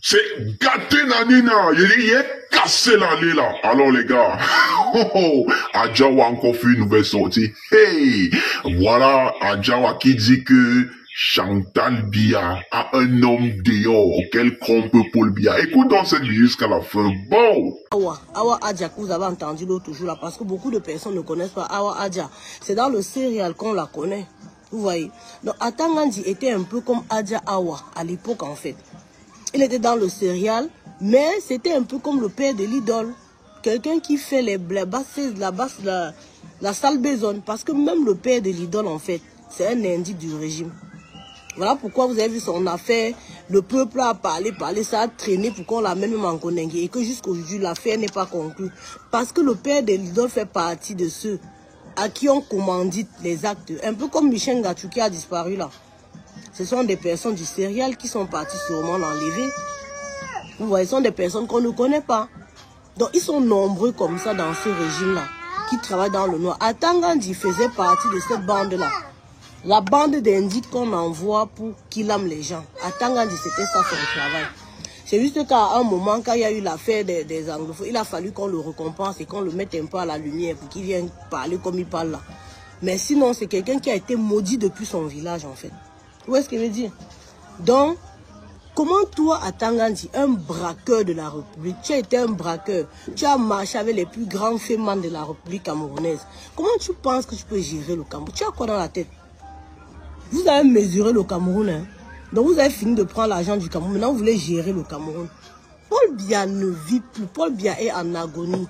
C'est gâté nanina. Il est cassé l'année là. Alors les gars, Adjawa a encore fait une nouvelle sortie. Hey, voilà Adjawa qui dit que Chantal Biya a un homme dehors. Quel compte Paul Biya. Écoute donc cette vidéo jusqu'à la fin. Bon. Awa Adja que vous avez entendu l'autre jour là, parce que beaucoup de personnes ne connaissent pas Awa Adja. C'est dans le serial qu'on la connaît. Vous voyez. Donc Atangandi était un peu comme Adja Awa à l'époque en fait. Il était dans le serial, mais c'était un peu comme le père de l'idole. Quelqu'un qui fait la sale besogne. Parce que même le père de l'idole, en fait, c'est un indique du régime. Voilà pourquoi vous avez vu son affaire. Le peuple a parlé, ça a traîné pour qu'on l'amène même en Konengue. Et que jusqu'aujourd'hui, l'affaire n'est pas conclue. Parce que le père de l'idole fait partie de ceux à qui on commandite les actes. Un peu comme Michel Gatou qui a disparu là. Ce sont des personnes du serial qui sont parties sûrement l'enlever. Vous voyez, ce sont des personnes qu'on ne connaît pas. Donc, ils sont nombreux comme ça dans ce régime-là, qui travaillent dans le noir. Atangandi faisait partie de cette bande-là. La bande d'indiques qu'on envoie pour qu'il aime les gens. Atangandi, c'était ça son travail. C'est juste qu'à un moment, quand il y a eu l'affaire des anglophones, il a fallu qu'on le récompense et qu'on le mette un peu à la lumière pour qu'il vienne parler comme il parle là. Mais sinon, c'est quelqu'un qui a été maudit depuis son village, en fait. Où est-ce qu'il veut dire? Donc, comment toi, Atangandi, un braqueur de la République, tu as été un braqueur, tu as marché avec les plus grands fémins de la République camerounaise, comment tu penses que tu peux gérer le Cameroun? Tu as quoi dans la tête? Vous avez mesuré le Cameroun, hein? Donc vous avez fini de prendre l'argent du Cameroun, maintenant vous voulez gérer le Cameroun. Paul Biya ne vit plus, Paul Biya est en agonie.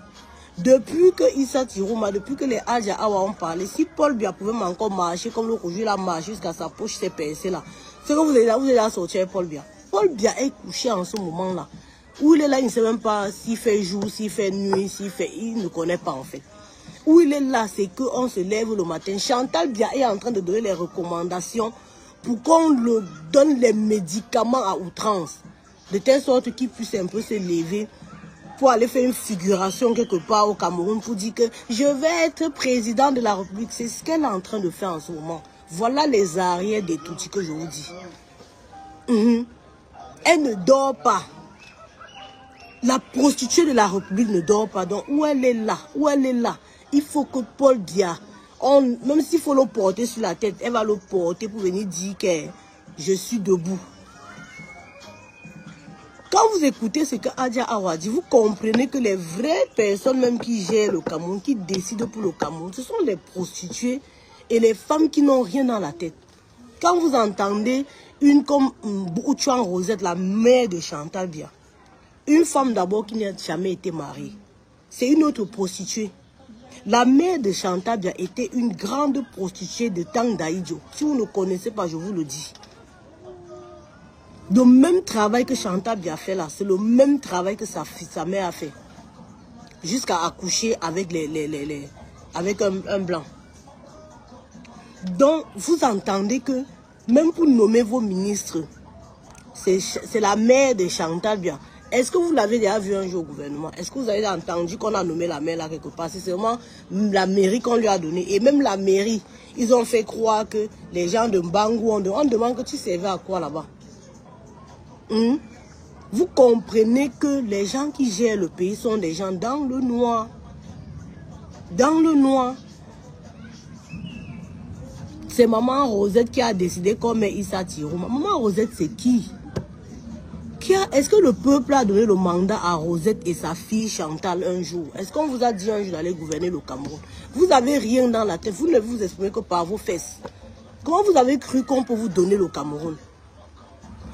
Depuis que Issa Tirouma, depuis que les Adja Awa ont parlé, si Paul Biya pouvait encore marcher comme le jour il a marché jusqu'à sa poche s'est percée là, c'est que vous allez là sortir Paul Biya. Paul Biya est couché en ce moment-là. Où il est là, il ne sait même pas s'il fait jour, s'il fait nuit, il ne connaît pas en fait. Où il est là, c'est qu'on se lève le matin. Chantal Biya est en train de donner les recommandations pour qu'on le donne les médicaments à outrance. De telle sorte qu'il puisse un peu se lever pour aller faire une figuration quelque part au Cameroun pour dire que je vais être président de la République. C'est ce qu'elle est en train de faire en ce moment. Voilà les arrières des toutis que je vous dis. Elle ne dort pas. La prostituée de la République ne dort pas. Donc où elle est là, il faut que Paul Biya, même s'il faut le porter sur la tête, elle va le porter pour venir dire que je suis debout. Quand vous écoutez ce que Adja Awa dit, vous comprenez que les vraies personnes même qui gèrent le Cameroun, qui décident pour le Cameroun, ce sont les prostituées et les femmes qui n'ont rien dans la tête. Quand vous entendez une comme Boutchouan Rosette, la mère de Chantal Biya, une femme d'abord qui n'a jamais été mariée, c'est une autre prostituée. La mère de Chantal Biya était une grande prostituée de Tang Daïdjo. Si vous ne connaissez pas, je vous le dis. Le même travail que Chantal Biya fait là, c'est le même travail que sa mère a fait. Jusqu'à accoucher avec, avec un blanc. Donc, vous entendez que même pour nommer vos ministres, c'est la mère de Chantal Biya. Est-ce que vous l'avez déjà vu un jour au gouvernement? Est-ce que vous avez entendu qu'on a nommé la mère là quelque part? C'est seulement la mairie qu'on lui a donnée. Et même la mairie, ils ont fait croire que les gens de Mbangou, on demande que tu servais à quoi là-bas? Vous comprenez que les gens qui gèrent le pays sont des gens dans le noir. Dans le noir. C'est Maman Rosette qui a décidé qu'on met Issa Tirouma. Maman Rosette, c'est qui? Est-ce que le peuple a donné le mandat à Rosette et sa fille Chantal un jour? Est-ce qu'on vous a dit un jour d'aller gouverner le Cameroun? Vous n'avez rien dans la tête. Vous ne vous exprimez que par vos fesses. Comment vous avez cru qu'on peut vous donner le Cameroun?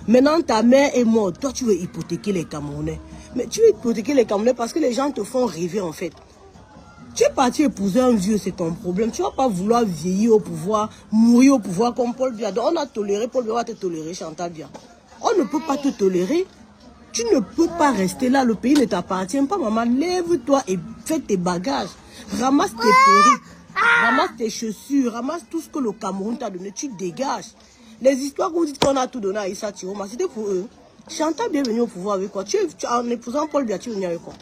Maintenant, ta mère est morte. Toi, tu veux hypothéquer les Camerounais. Mais tu veux hypothéquer les Camerounais parce que les gens te font rêver en fait. Tu es parti épouser un vieux, c'est ton problème. Tu ne vas pas vouloir vieillir au pouvoir, mourir au pouvoir comme Paul Biya. Donc on a toléré, Paul Biya va te tolérer, Chantal Biya. On ne peut pas te tolérer. Tu ne peux pas rester là. Le pays ne t'appartient pas, maman. Lève-toi et fais tes bagages. Ramasse tes perruques, ramasse tes chaussures, ramasse tout ce que le Cameroun t'a donné. Tu dégages. Les histoires que vous dites qu'on a tout donné à Issa Tirouma, c'était pour eux. Chantal Biya est venu au pouvoir avec quoi? En épousant Paul Biya, tu es venu avec quoi?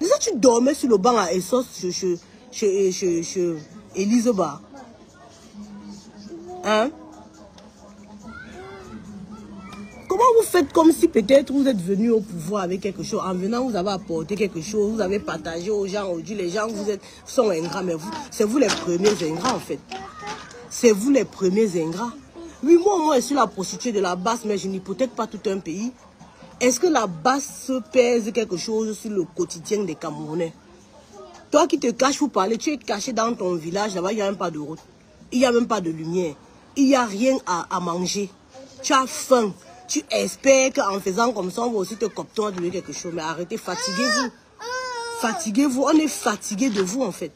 Déjà, tu dormais sur le banc à Essos chez Eliseba. Hein? Comment vous faites comme si peut-être vous êtes venu au pouvoir avec quelque chose, en venant vous avez apporté quelque chose, vous avez partagé aux gens, aujourd'hui les gens sont ingrats, mais c'est vous les premiers ingrats en fait. C'est vous les premiers ingrats. Oui, moi je suis la prostituée de la basse, mais je n'hypothèque pas tout un pays. Est-ce que la basse pèse quelque chose sur le quotidien des Camerounais? Toi qui te caches pour parler, tu es caché dans ton village, là-bas il n'y a même pas de route. Il n'y a même pas de lumière. Il n'y a rien à manger. Tu as faim. Tu espères qu'en faisant comme ça, on va aussi te copter à donner quelque chose. Mais arrêtez, fatiguez-vous. Fatiguez-vous. On est fatigué de vous en fait.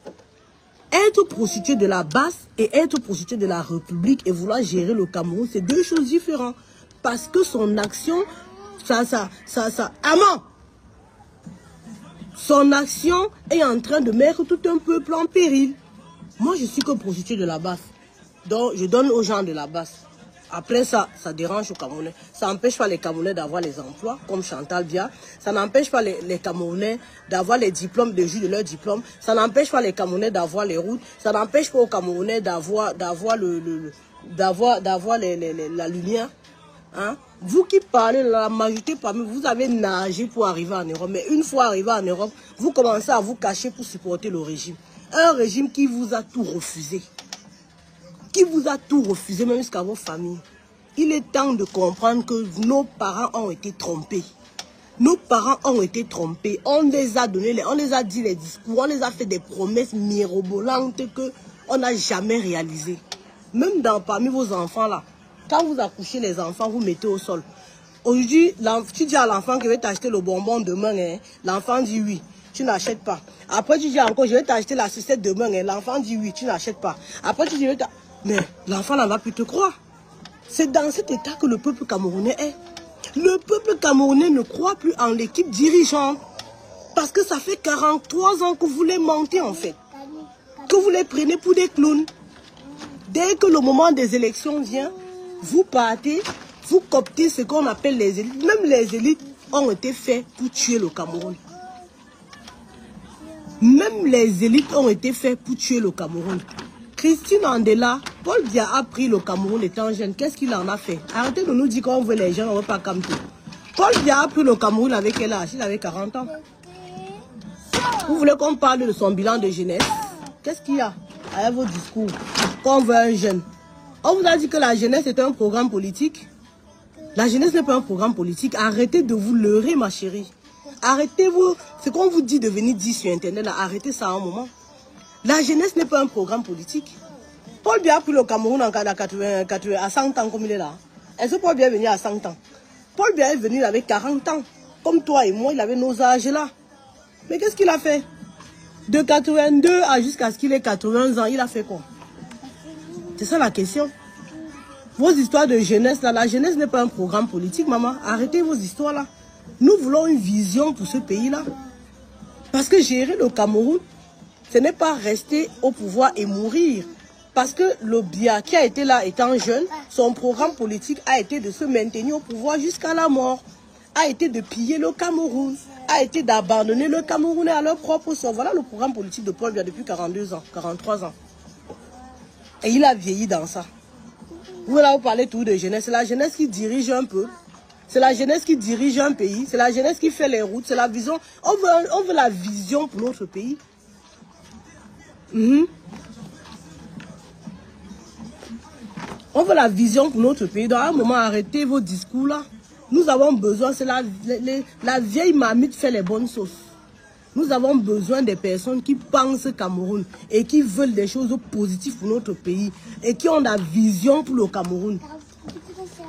Être prostitué de la basse et être prostitué de la République et vouloir gérer le Cameroun, c'est deux choses différentes. Parce que son action, Amant! Son action est en train de mettre tout un peuple en péril. Moi, je suis que prostituée de la basse. Donc, je donne aux gens de la basse. Après ça, ça dérange aux Camerounais. Ça n'empêche pas les Camerounais d'avoir les emplois, comme Chantal Bia. Ça n'empêche pas les Camerounais d'avoir les diplômes, de jus de leur diplôme. Ça n'empêche pas les Camerounais d'avoir les routes. Ça n'empêche pas aux Camerounais d'avoir la lumière. Hein? Vous qui parlez, la majorité parmi vous, vous avez nagé pour arriver en Europe. Mais une fois arrivé en Europe, vous commencez à vous cacher pour supporter le régime. Un régime qui vous a tout refusé. Qui vous a tout refusé, même jusqu'à vos familles. Il est temps de comprendre que nos parents ont été trompés. Nos parents ont été trompés. On les a donné, on les a dit les discours, on les a fait des promesses mirobolantes qu'on n'a jamais réalisées. Même parmi vos enfants là, quand vous accouchez les enfants, vous mettez au sol. Aujourd'hui, tu dis à l'enfant que je vais t'acheter le bonbon demain, hein. L'enfant dit oui. Tu n'achètes pas. Après, tu dis encore, je vais t'acheter la sucette demain, hein. L'enfant dit oui, tu n'achètes pas. Après, tu dis, mais l'enfant n'en va plus te croire. C'est dans cet état que le peuple camerounais est. Le peuple camerounais ne croit plus en l'équipe dirigeante. Parce que ça fait 43 ans que vous les mentez en fait. Que vous les prenez pour des clowns. Dès que le moment des élections vient, vous partez, vous cooptez ce qu'on appelle les élites. Même les élites ont été faites pour tuer le Cameroun. Même les élites ont été faites pour tuer le Cameroun. Christine Andela, Paul Biya a pris le Cameroun étant jeune. Qu'est-ce qu'il en a fait? Arrêtez de nous dire qu'on veut les jeunes, on ne veut pas comme tout. Paul Biya a pris le Cameroun avec quel âge? Il avait 40 ans. Vous voulez qu'on parle de son bilan de jeunesse? Qu'est-ce qu'il y a avec vos discours? Qu'on veut un jeune. On vous a dit que la jeunesse est un programme politique. La jeunesse n'est pas un programme politique. Arrêtez de vous leurrer, ma chérie. Arrêtez-vous. Ce qu'on vous dit de venir dire sur Internet, là, arrêtez ça un moment. La jeunesse n'est pas un programme politique. Paul Biya a pris le Cameroun en 80, à 100 ans comme il est là. Est-ce que Paul Biya est venu à 100 ans? Paul Biya est venu avec 40 ans. Comme toi et moi, il avait nos âges là. Mais qu'est-ce qu'il a fait? De 82 à jusqu'à ce qu'il ait 80 ans, il a fait quoi? C'est ça la question. Vos histoires de jeunesse là, la jeunesse n'est pas un programme politique, maman. Arrêtez vos histoires là. Nous voulons une vision pour ce pays là. Parce que gérer le Cameroun, ce n'est pas rester au pouvoir et mourir. Parce que le Biya qui a été là étant jeune, son programme politique a été de se maintenir au pouvoir jusqu'à la mort. A été de piller le Cameroun. A été d'abandonner le Camerounais à leur propre sort. Voilà le programme politique de Paul Biya depuis 42 ans, 43 ans. Et il a vieilli dans ça. Vous là, vous parlez tout de jeunesse. C'est la jeunesse qui dirige un peu. C'est la jeunesse qui dirige un pays. C'est la jeunesse qui fait les routes. C'est la vision. On veut la vision pour notre pays. On veut la vision pour notre pays. Dans un moment, arrêtez vos discours là. Nous avons besoin, c'est la vieille marmite fait les bonnes sauces. Nous avons besoin des personnes qui pensent Cameroun et qui veulent des choses positives pour notre pays et qui ont la vision pour le Cameroun.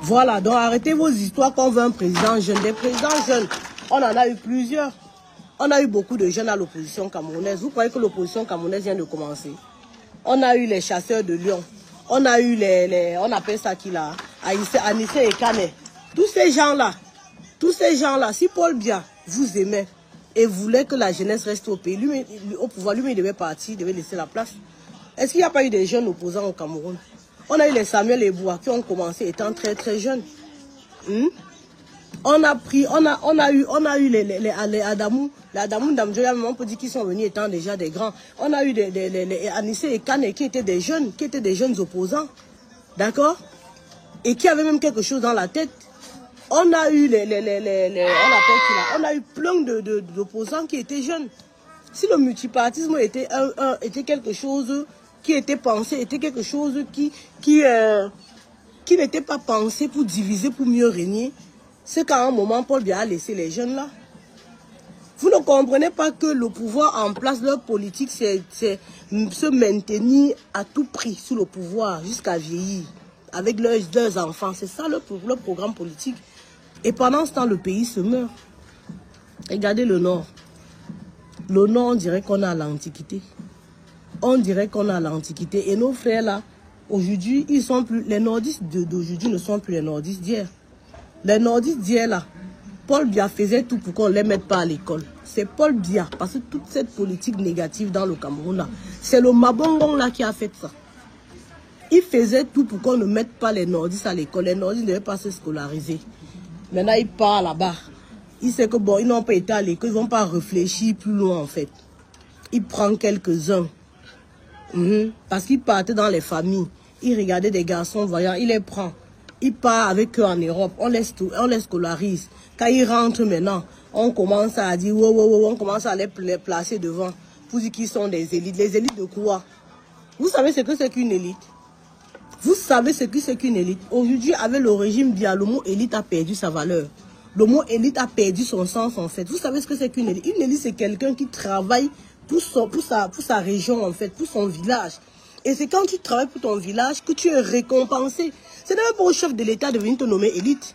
Voilà, donc arrêtez vos histoires qu'on veut un président jeune. Des présidents jeunes, on en a eu plusieurs. On a eu beaucoup de jeunes à l'opposition camerounaise. Vous croyez que l'opposition camerounaise vient de commencer? On a eu les chasseurs de lions. On a eu on appelle ça qui là, Anissé et Kane. Tous ces gens-là, si Paul Biya vous aimait et voulait que la jeunesse reste au pays, lui, au pouvoir, lui, il devait partir, il devait laisser la place. Est-ce qu'il n'y a pas eu des jeunes opposants au Cameroun? On a eu les Samuel Eboua qui ont commencé étant très très jeunes. On a eu les Adamou, Ndamjoya, on peut dire qu'ils sont venus étant déjà des grands. On a eu les Anissé et Kane qui étaient des jeunes opposants. D'accord? Et qui avaient même quelque chose dans la tête. On a eu on a eu plein d'opposants qui étaient jeunes. Si le multipartisme était quelque chose qui était pensé, était quelque chose qui n'était pas pensé pour diviser, pour mieux régner, c'est qu'à un moment, Paul Biya a laissé les jeunes là. Vous ne comprenez pas que le pouvoir en place, leur politique, c'est se maintenir à tout prix sous le pouvoir jusqu'à vieillir, avec leurs enfants. C'est ça leur programme politique. Et pendant ce temps, le pays se meurt. Regardez le Nord. Le Nord, on dirait qu'on est à l'Antiquité. On dirait qu'on est à l'Antiquité. Et nos frères là, aujourd'hui, ils sont plus. Les nordistes d'aujourd'hui ne sont plus les nordistes d'hier. Les nordistes d'hier là, Paul Biya faisait tout pour qu'on ne les mette pas à l'école. C'est Paul Biya, parce que toute cette politique négative dans le Cameroun là, c'est le Mabongong là qui a fait ça. Il faisait tout pour qu'on ne mette pas les nordistes à l'école. Les nordistes ne devaient pas se scolariser. Maintenant, il part là-bas. Il sait que bon, ils n'ont pas été à l'école, ils ne vont pas réfléchir plus loin en fait. Il prend quelques-uns. Parce qu'il partait dans les familles. Il regardait des garçons voyants, il les prend. Il part avec eux en Europe, on les scolarise. Quand ils rentrent maintenant, on commence à dire, on commence à les placer devant. Pour dire qu'ils sont des élites. Les élites de quoi? Vous savez ce que c'est qu'une élite? Vous savez ce que c'est qu'une élite? Aujourd'hui, avec le régime Biya, le mot élite a perdu sa valeur. Le mot élite a perdu son sens en fait. Vous savez ce que c'est qu'une élite? Une élite, c'est quelqu'un qui travaille pour sa région en fait, pour son village. Et c'est quand tu travailles pour ton village que tu es récompensé. C'est même pas au chef de l'État de venir te nommer élite.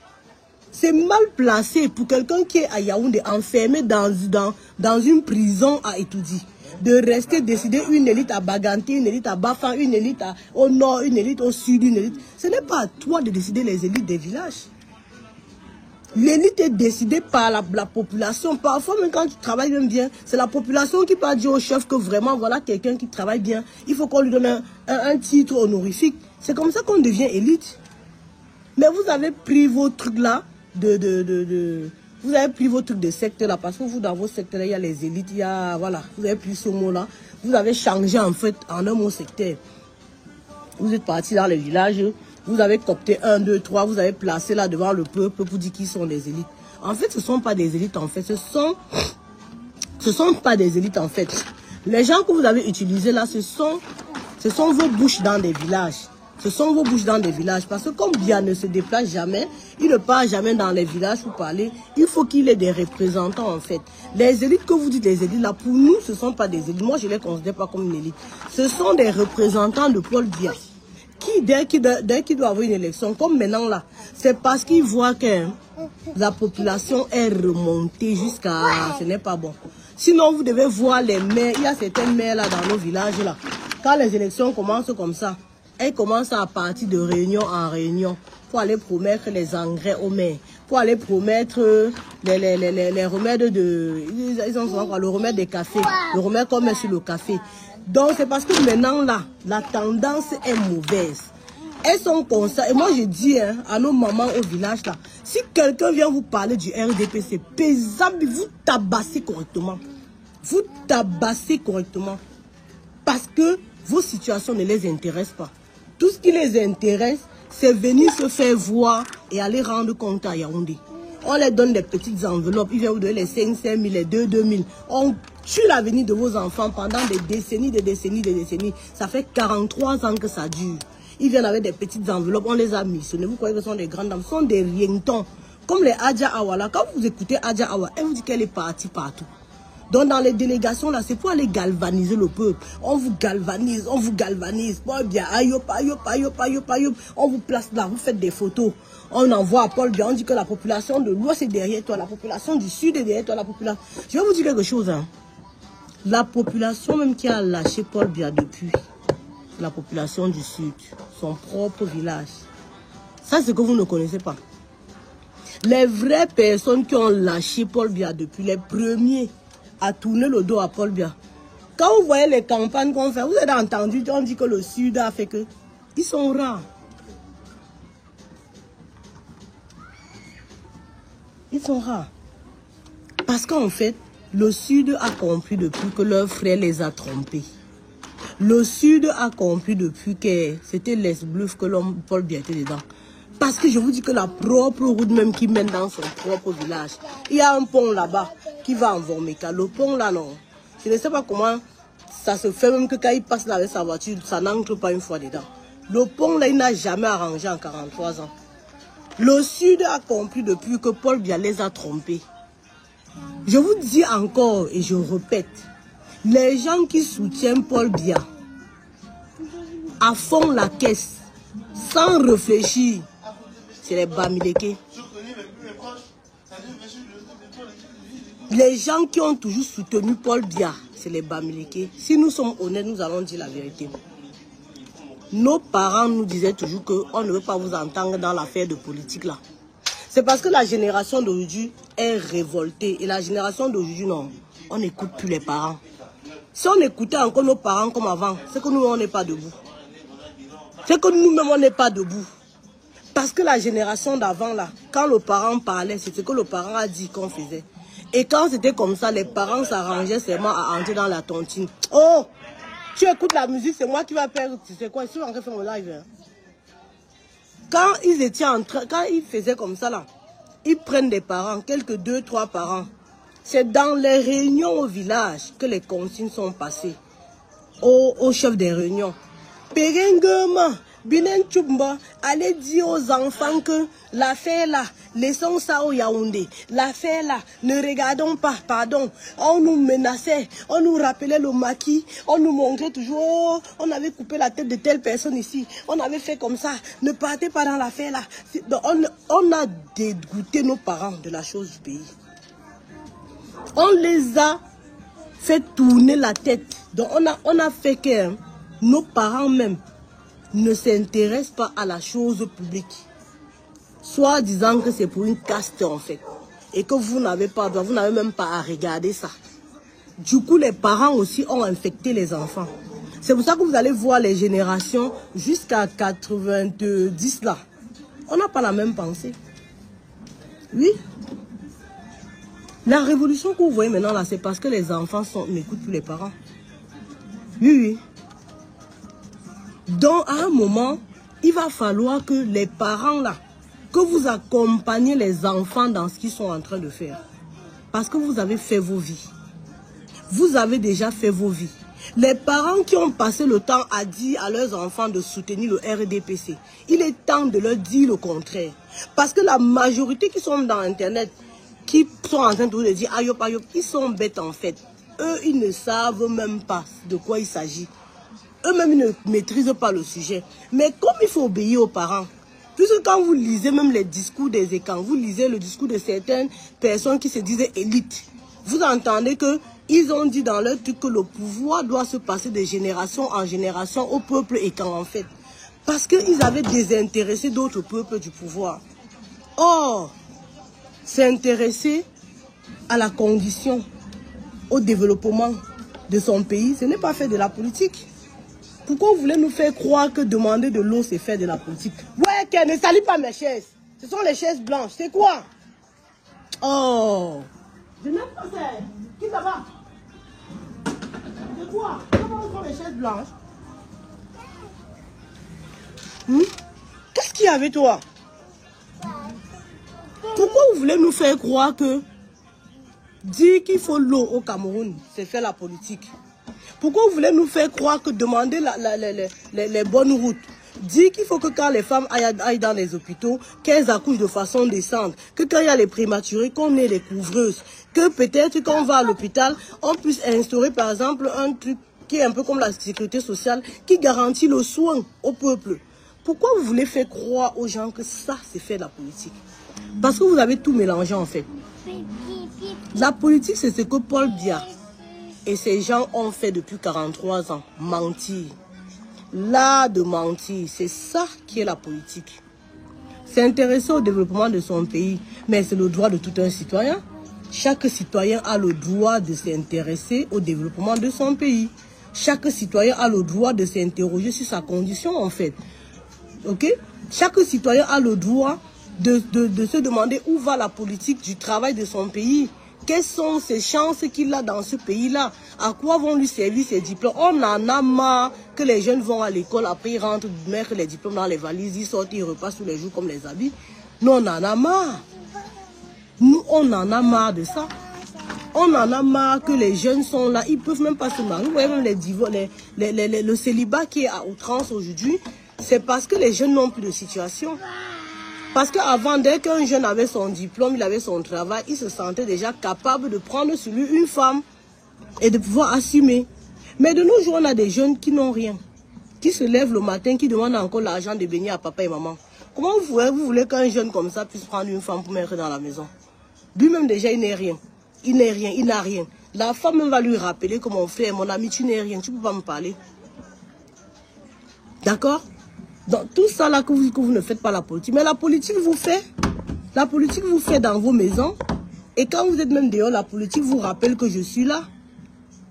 C'est mal placé pour quelqu'un qui est à Yaoundé, enfermé dans une prison à étudier. De rester décider une élite à Baganté, une élite à Bafan, une élite au nord, une élite au sud, une élite. Ce n'est pas à toi de décider les élites des villages. L'élite est décidée par la population. Parfois, même quand tu travailles même bien, c'est la population qui peut dire au chef que vraiment, voilà quelqu'un qui travaille bien. Il faut qu'on lui donne un titre honorifique. C'est comme ça qu'on devient élite. Mais vous avez pris vos trucs là, vous avez pris vos trucs de secte là, parce que vous, dans vos secteurs là, il y a les élites, il y a, voilà, vous avez pris ce mot là. Vous avez changé en fait en un mot sectaire. Vous êtes parti dans les villages. Vous avez copté 1, 2, 3, vous avez placé là devant le peuple pour dire qu'ils sont des élites. En fait, ce ne sont pas des élites en fait. Ce sont pas des élites en fait. Les gens que vous avez utilisés là, ce sont vos bouches dans des villages. Ce sont vos bouches dans des villages. Parce que comme Biya ne se déplace jamais, il ne part jamais dans les villages pour parler. Il faut qu'il ait des représentants en fait. Les élites que vous dites, les élites là, pour nous, ce ne sont pas des élites. Moi, je ne les considère pas comme une élite. Ce sont des représentants de Paul Biya. Dès qu'il doit avoir une élection, comme maintenant là, c'est parce qu'il voit que la population est remontée jusqu'à... Ce n'est pas bon. Sinon, vous devez voir les maires. Il y a certaines maires là dans nos villages là. Quand les élections commencent comme ça, elles commencent à partir de réunion en réunion pour aller promettre les engrais aux maires, pour aller promettre les remèdes de... Ils ont souvent quoi, le remède des cafés, le remède qu'on met sur le café. Donc c'est parce que maintenant là, la tendance est mauvaise. Elles sont comme ça. Et moi je dis à nos mamans au village là, si quelqu'un vient vous parler du RDP, c'est pesable, vous tabassez correctement. Vous tabassez correctement. Parce que vos situations ne les intéressent pas. Tout ce qui les intéresse, c'est venir se faire voir et aller rendre compte à Yaoundé. On les donne des petites enveloppes. Ils viennent vous donner les 5 000, les 2 000. On tue l'avenir de vos enfants pendant des décennies. Ça fait 43 ans que ça dure. Ils viennent avec des petites enveloppes. On les a missionnés. Vous croyez que ce sont des grandes dames. Ce sont des rientons. Comme les Adja Awala. Quand vous écoutez Adja Awa, elle vous dit qu'elle est partie partout. Donc dans les délégations là, c'est pour aller galvaniser le peuple. On vous galvanise, on vous galvanise. Bon, bien, ayop. On vous place là, vous faites des photos. On envoie à Paul Biya, on dit que la population de l'Ouest est derrière toi, la population du Sud est derrière toi, la population... Je vais vous dire quelque chose. Hein. La population même qui a lâché Paul Biya depuis, la population du Sud, son propre village. Ça, c'est ce que vous ne connaissez pas. Les vraies personnes qui ont lâché Paul Biya depuis, les premiers à tourner le dos à Paul Biya. Quand vous voyez les campagnes qu'on fait, vous avez entendu, on dit que le Sud a fait que... Ils sont rares. Ils sont rares. Parce qu'en fait, le Sud a compris depuis que leur frère les a trompés. Le Sud a compris depuis que c'était les bluffs que l'homme Paul Biya était dedans. Parce que je vous dis que la propre route même qui mène dans son propre village, il y a un pont là-bas qui va en Vormeka. Le pont là, non. Je ne sais pas comment ça se fait, même que quand il passe là avec sa voiture, ça n'entre pas une fois dedans. Le pont là, il n'a jamais arrangé en 43 ans. Le Sud a compris depuis que Paul Biya les a trompés. Je vous dis encore et je répète, les gens qui soutiennent Paul Biya à fond la caisse, sans réfléchir, c'est les Bamileke. Les gens qui ont toujours soutenu Paul Biya, c'est les Bamileke. Si nous sommes honnêtes, nous allons dire la vérité. Nos parents nous disaient toujours qu'on ne veut pas vous entendre dans l'affaire de politique là. C'est parce que la génération d'aujourd'hui est révoltée. Et la génération d'aujourd'hui, non, on n'écoute plus les parents. Si on écoutait encore nos parents comme avant, c'est que nous, on n'est pas debout. C'est que nous-mêmes, on n'est pas debout. Parce que la génération d'avant là, quand le parent parlait, c'est ce que le parent a dit qu'on faisait. Et quand c'était comme ça, les parents s'arrangeaient seulement à entrer dans la tontine. Oh! Tu écoutes la musique, c'est moi qui va perdre. Tu sais quoi? Je suis en train de faire mon live. Hein. Quand ils étaient en train, quand ils faisaient comme ça là, ils prennent des parents, quelques 2, 3 parents. C'est dans les réunions au village que les consignes sont passées. Au chef des réunions. Pérengema, Binen Tchoumba, allez dire aux enfants que l'affaire là, laissons ça au Yaoundé. L'affaire là, ne regardons pas, pardon. On nous menaçait, on nous rappelait le maquis, on nous montrait toujours, oh, on avait coupé la tête de telle personne ici, on avait fait comme ça, ne partez pas dans l'affaire là. Donc, on a dégoûté nos parents de la chose du pays. On les a fait tourner la tête. Donc on a fait que nos parents même ne s'intéressent pas à la chose publique. Soit disant que c'est pour une caste en fait. Et que vous n'avez pas, vous n'avez même pas à regarder ça. Du coup, les parents aussi ont infecté les enfants. C'est pour ça que vous allez voir les générations jusqu'à 90 là. On n'a pas la même pensée. Oui. La révolution que vous voyez maintenant là, c'est parce que les enfants n'écoutent plus les parents. Oui, oui. Donc, à un moment, il va falloir que les parents là, que vous accompagnez les enfants dans ce qu'ils sont en train de faire. Parce que vous avez fait vos vies. Vous avez déjà fait vos vies. Les parents qui ont passé le temps à dire à leurs enfants de soutenir le RDPC, il est temps de leur dire le contraire. Parce que la majorité qui sont dans Internet, qui sont en train de dire ayop, ayop, ils sont bêtes en fait. Eux, ils ne savent même pas de quoi il s'agit. Eux-mêmes, ils ne maîtrisent pas le sujet. Mais comme il faut obéir aux parents, puisque quand vous lisez même les discours des écrans, vous lisez le discours de certaines personnes qui se disaient élites, vous entendez qu'ils ont dit dans leur truc que le pouvoir doit se passer de génération en génération au peuple écran en fait. Parce qu'ils avaient désintéressé d'autres peuples du pouvoir. Or, s'intéresser à la condition, au développement de son pays, ce n'est pas faire de la politique. Pourquoi vous voulez nous faire croire que demander de l'eau, c'est faire de la politique? Ouais, qu'elle ne salit pas mes chaises. Ce sont les chaises blanches. C'est quoi? Oh! Je n'aime pas ça. Qui ça va? C'est quoi? Comment on prend les chaises blanches? Qu'est-ce qu'il y a avec toi? Pourquoi vous voulez nous faire croire que dire qu'il faut l'eau au Cameroun, c'est faire la politique? Pourquoi vous voulez nous faire croire que demander les bonnes routes, dire qu'il faut que quand les femmes aillent dans les hôpitaux, qu'elles accouchent de façon décente, que quand il y a les prématurés, qu'on ait les couvreuses, que peut-être quand on va à l'hôpital, on puisse instaurer par exemple un truc qui est un peu comme la sécurité sociale, qui garantit le soin au peuple. Pourquoi vous voulez faire croire aux gens que ça, c'est faire la politique? Parce que vous avez tout mélangé en fait. La politique, c'est ce que Paul Biya et ces gens ont fait depuis 43 ans. Mentir. L'art de mentir, c'est ça qui est la politique. S'intéresser au développement de son pays, mais c'est le droit de tout un citoyen. Chaque citoyen a le droit de s'intéresser au développement de son pays. Chaque citoyen a le droit de s'interroger sur sa condition en fait. Ok? Chaque citoyen a le droit de se demander où va la politique du travail de son pays. Quelles sont ces chances qu'il a dans ce pays-là? À quoi vont lui servir ces diplômes? On en a marre que les jeunes vont à l'école, après ils rentrent, mettre les diplômes dans les valises, ils sortent, ils repassent tous les jours comme les habits. Nous, on en a marre. Nous, on en a marre de ça. On en a marre que les jeunes sont là, ils ne peuvent même pas se marier. Vous voyez même les divorces, le célibat qui est à outrance aujourd'hui, c'est parce que les jeunes n'ont plus de situation. Parce qu'avant, dès qu'un jeune avait son diplôme, il avait son travail, il se sentait déjà capable de prendre sur lui une femme et de pouvoir assumer. Mais de nos jours, on a des jeunes qui n'ont rien, qui se lèvent le matin, qui demandent encore l'argent de baigner à papa et maman. Comment vous voulez qu'un jeune comme ça puisse prendre une femme pour mettre dans la maison? Lui-même déjà, il n'est rien. Il n'est rien, il n'a rien. La femme même va lui rappeler que mon frère, mon ami, tu n'es rien, tu ne peux pas me parler. D'accord? Donc tout ça là que vous ne faites pas la politique. Mais la politique vous fait. La politique vous fait dans vos maisons. Et quand vous êtes même dehors, la politique vous rappelle que je suis là.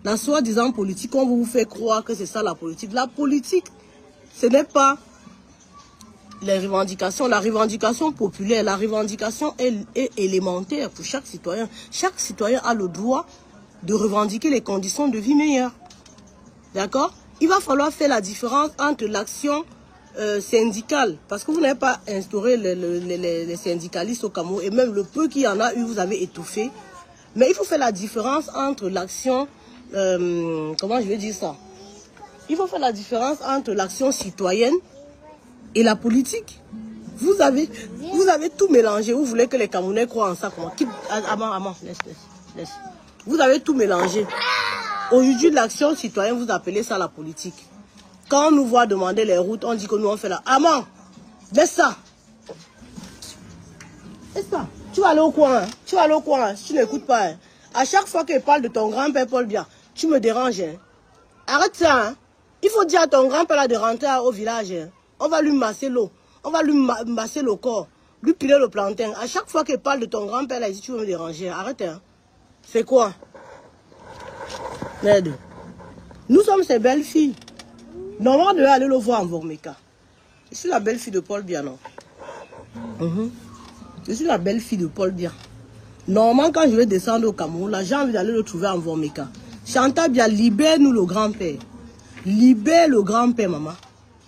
La soi-disant politique, on vous fait croire que c'est ça la politique. La politique, ce n'est pas les revendications. La revendication populaire, la revendication est élémentaire pour chaque citoyen. Chaque citoyen a le droit de revendiquer les conditions de vie meilleures. D'accord? Il va falloir faire la différence entre l'action syndicale, parce que vous n'avez pas instauré les syndicalistes au Cameroun, et même le peu qu'il y en a eu, vous avez étouffé. Mais il faut faire la différence entre l'action, comment je vais dire ça? Il faut faire la différence entre l'action citoyenne et la politique. Vous avez tout mélangé. Vous voulez que les Camerounais croient en ça? Comment? Amant, laisse. Vous avez tout mélangé. Aujourd'hui, l'action citoyenne, vous appelez ça la politique. Quand on nous voit demander les routes, on dit que nous on fait là. Amant, laisse ça. Laisse ça. Tu vas aller au coin. Hein. Tu vas aller au coin. Hein. Si tu n'écoutes pas. Hein. À chaque fois qu'il parle de ton grand-père Paul Biya, tu me déranges. Hein. Arrête ça. Hein. Il faut dire à ton grand-père de rentrer au village. Hein. On va lui masser l'eau. On va lui masser le corps. Lui piler le plantain. À chaque fois qu'il parle de ton grand-père, là, ici, tu veux me déranger. Arrête. Hein. C'est quoi? Merde. Nous sommes ces belles filles. Normalement, on devait aller le voir en Vormeka. Je suis la belle-fille de Paul Biya, non? Je suis la belle-fille de Paul Biya. Normalement, quand je vais descendre au Cameroun, là, j'ai envie d'aller le trouver en Vormeka. Chantal Biya, libère-nous le grand-père. Libère le grand-père, maman.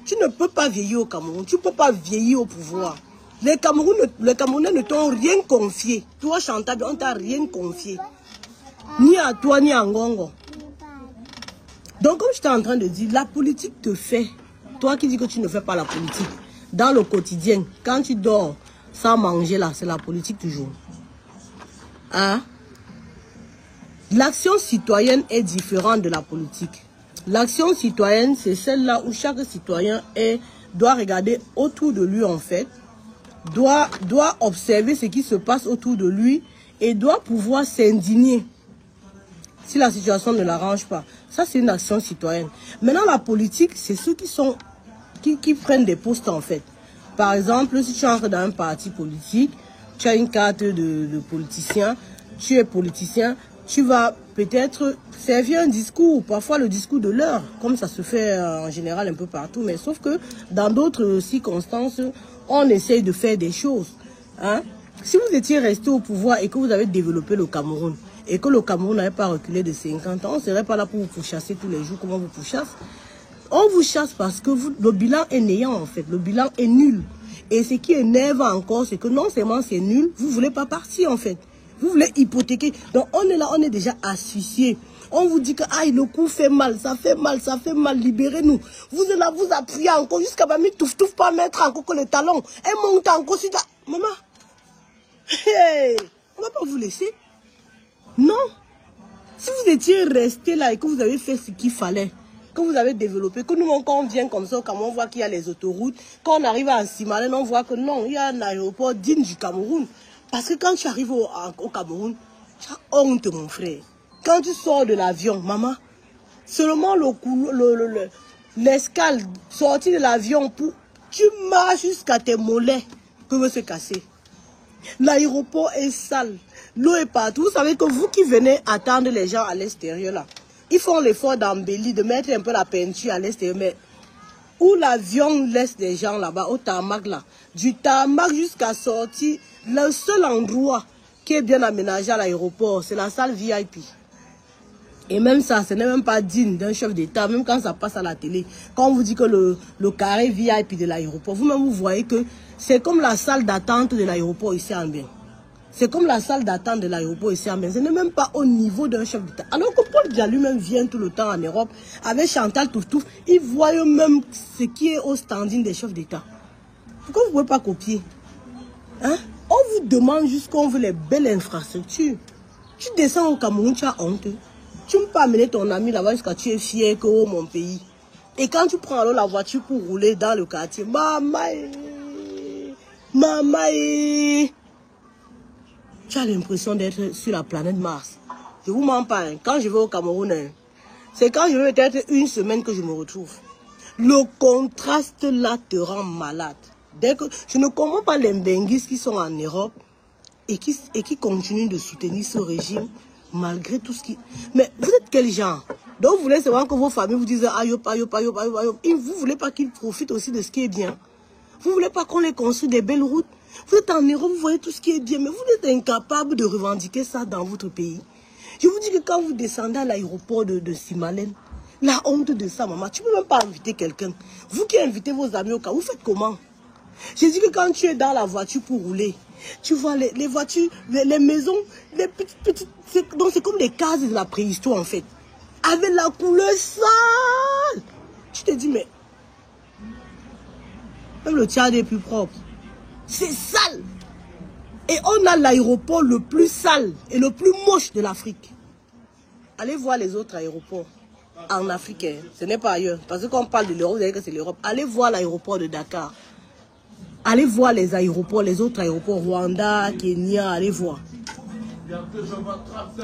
Tu ne peux pas vieillir au Cameroun. Tu ne peux pas vieillir au pouvoir. Les Camerounais ne t'ont rien confié. Toi, Chantal Biya, on ne t'a rien confié. Ni à toi, ni à Ngongo. Donc, comme je suis en train de dire, la politique te fait. Toi qui dis que tu ne fais pas la politique, dans le quotidien, quand tu dors sans manger, là, c'est la politique toujours. Hein? L'action citoyenne est différente de la politique. L'action citoyenne, c'est celle-là où chaque citoyen doit regarder autour de lui, en fait, doit observer ce qui se passe autour de lui et doit pouvoir s'indigner si la situation ne l'arrange pas. Ça, c'est une action citoyenne. Maintenant, la politique, c'est ceux qui prennent des postes, en fait. Par exemple, si tu entres dans un parti politique, tu as une carte de politicien, tu es politicien, tu vas peut-être servir un discours, parfois le discours de l'heure, comme ça se fait en général un peu partout, mais sauf que dans d'autres circonstances, on essaye de faire des choses. Hein? Si vous étiez resté au pouvoir et que vous avez développé le Cameroun, et que le Cameroun n'avait pas reculé de 50 ans, on ne serait pas là pour vous pourchasser tous les jours, comme on vous pourchasse. On vous chasse parce que le bilan est néant, en fait. Le bilan est nul. Et ce qui énerve encore, c'est que non seulement c'est nul, vous ne voulez pas partir, en fait. Vous voulez hypothéquer. Donc, on est là, on est déjà asphyxié. On vous dit que aïe, le coup fait mal, ça fait mal, libérez-nous. Vous êtes là, vous appuyez encore jusqu'à ma touffe pas mettre encore que les talons. Et monte encore sur maman. Hey, on ne va pas vous laisser. Non. Si vous étiez resté là et que vous avez fait ce qu'il fallait, que vous avez développé, que nous, quand on vient comme ça, quand on voit qu'il y a les autoroutes, quand on arrive à Nsimalen, on voit que non, il y a un aéroport digne du Cameroun. Parce que quand tu arrives au Cameroun, tu as honte, mon frère. Quand tu sors de l'avion, maman, seulement l'escale, sortir de l'avion, tu marches jusqu'à tes mollets peuvent se casser. L'aéroport est sale, l'eau est partout. Vous savez que vous qui venez attendre les gens à l'extérieur, là, ils font l'effort d'embellir, de mettre un peu la peinture à l'extérieur, mais où l'avion laisse des gens là-bas, au tarmac là, du tarmac jusqu'à sortir, le seul endroit qui est bien aménagée à l'aéroport, c'est la salle VIP. Et même ça, ce n'est même pas digne d'un chef d'État, même quand ça passe à la télé. Quand on vous dit que le carré VIP de l'aéroport, vous-même vous voyez que c'est comme la salle d'attente de l'aéroport ici en Bien. C'est comme la salle d'attente de l'aéroport ici en Bien. Ce n'est même pas au niveau d'un chef d'État. Alors que Paul Biya lui-même vient tout le temps en Europe avec Chantal Touftouf, il voit même ce qui est au standing des chefs d'État. Pourquoi vous ne pouvez pas copier? Hein? On vous demande juste qu'on veut les belles infrastructures. Tu descends au Cameroun, tu as honte. Tu ne peux pas amener ton ami là-bas jusqu'à tu es fier que oh, mon pays. Et quand tu prends alors la voiture pour rouler dans le quartier, mamaï, tu as l'impression d'être sur la planète Mars. Je vous mens pas, hein. Quand je vais au Cameroun, hein, c'est quand je vais peut-être une semaine que je me retrouve. Le contraste là te rend malade. Dès que je ne comprends pas les Mbenguis qui sont en Europe et qui continuent de soutenir ce régime malgré tout ce qui... Mais vous êtes quel genre? Donc vous voulez savoir que vos familles vous disent ayop, ayop, ayop, ayop, ayop. Et vous voulez pas qu'ils profitent aussi de ce qui est bien. Vous voulez pas qu'on les construise des belles routes. Vous êtes en Europe, vous voyez tout ce qui est bien, mais vous êtes incapable de revendiquer ça dans votre pays. Je vous dis que quand vous descendez à l'aéroport de Simalène, la honte de ça, maman, tu ne peux même pas inviter quelqu'un. Vous qui invitez vos amis au cas, vous faites comment? J'ai dit que quand tu es dans la voiture pour rouler, tu vois les voitures, les maisons, les petites, donc c'est comme les cases de la préhistoire en fait. Avec la couleur sale. Tu te dis, mais même le Tchad est plus propre. C'est sale. Et on a l'aéroport le plus sale et le plus moche de l'Afrique. Allez voir les autres aéroports en Afrique. Hein. Ce n'est pas ailleurs. Parce que quand on parle de l'Europe, vous savez que c'est l'Europe. Allez voir l'aéroport de Dakar. Allez voir les aéroports, les autres aéroports, Rwanda, Kenya, allez voir.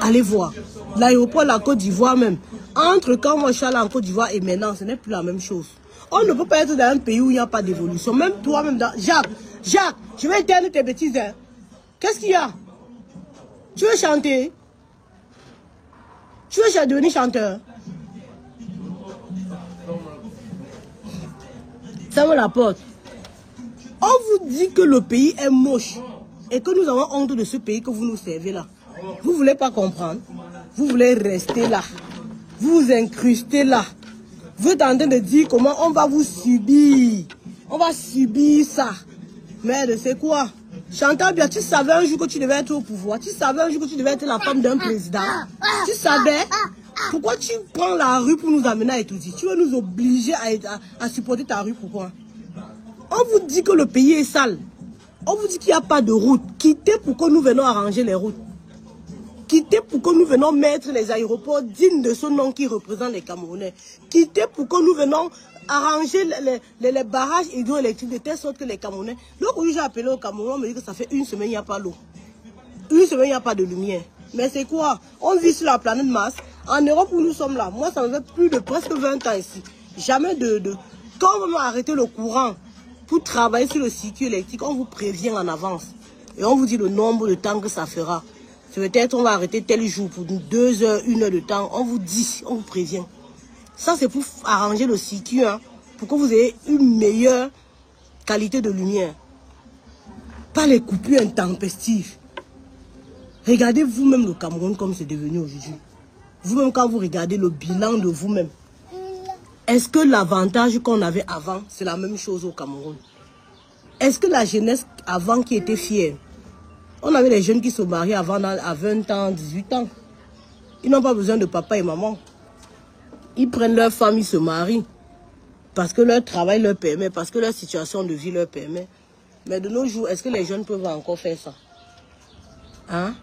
Allez voir. L'aéroport de la Côte d'Ivoire même. Entre quand moi je suis allé en Côte d'Ivoire et maintenant, ce n'est plus la même chose. On ne peut pas être dans un pays où il n'y a pas d'évolution. Même toi-même dans... Jacques, je vais éteindre tes bêtises. Hein. Qu'est-ce qu'il y a? Tu veux chanter? Tu veux devenir chanteur? Ferme la porte. On vous dit que le pays est moche et que nous avons honte de ce pays que vous nous servez là. Vous ne voulez pas comprendre. Vous voulez rester là. Vous vous incrustez là. Vous êtes en train de dire comment on va vous subir. On va subir ça. Merde, c'est quoi? Chantal Biya, tu savais un jour que tu devais être au pouvoir. Tu savais un jour que tu devais être la femme d'un président. Tu savais? Pourquoi tu prends la rue pour nous amener à étudier? Tu veux nous obliger à supporter ta rue, pourquoi? On vous dit que le pays est sale. On vous dit qu'il n'y a pas de route. Quittez pour que nous venons arranger les routes. Quittez pour que nous venons mettre les aéroports dignes de ce nom qui représente les Camerounais. Quittez pour que nous venons arranger les barrages hydroélectriques de telle sorte que les Camerounais... Donc oui, j'ai appelé au Cameroun, on me dit que ça fait une semaine, il n'y a pas l'eau. Une semaine, il n'y a pas de lumière. Mais c'est quoi? On vit sur la planète Mars. En Europe où nous sommes là, moi ça me fait plus de presque 20 ans ici. Jamais de... Quand on va arrêter le courant pour travailler sur le circuit électrique, on vous prévient en avance. Et on vous dit le nombre de temps que ça fera. Peut-être on va arrêter tel jour pour 2 heures, 1 heure de temps. On vous dit, on vous prévient. Ça c'est pour arranger le circuit, hein, pour que vous ayez une meilleure qualité de lumière. Pas les coupures intempestives. Regardez vous-même le Cameroun comme c'est devenu aujourd'hui. Vous-même quand vous regardez le bilan de vous-même. Est-ce que l'avantage qu'on avait avant, c'est la même chose au Cameroun? Est-ce que la jeunesse avant qui était fière? On avait des jeunes qui se mariaient avant à 20 ans, 18 ans. Ils n'ont pas besoin de papa et maman. Ils prennent leur femme, ils se marient. Parce que leur travail leur permet, parce que leur situation de vie leur permet. Mais de nos jours, est-ce que les jeunes peuvent encore faire ça? Hein?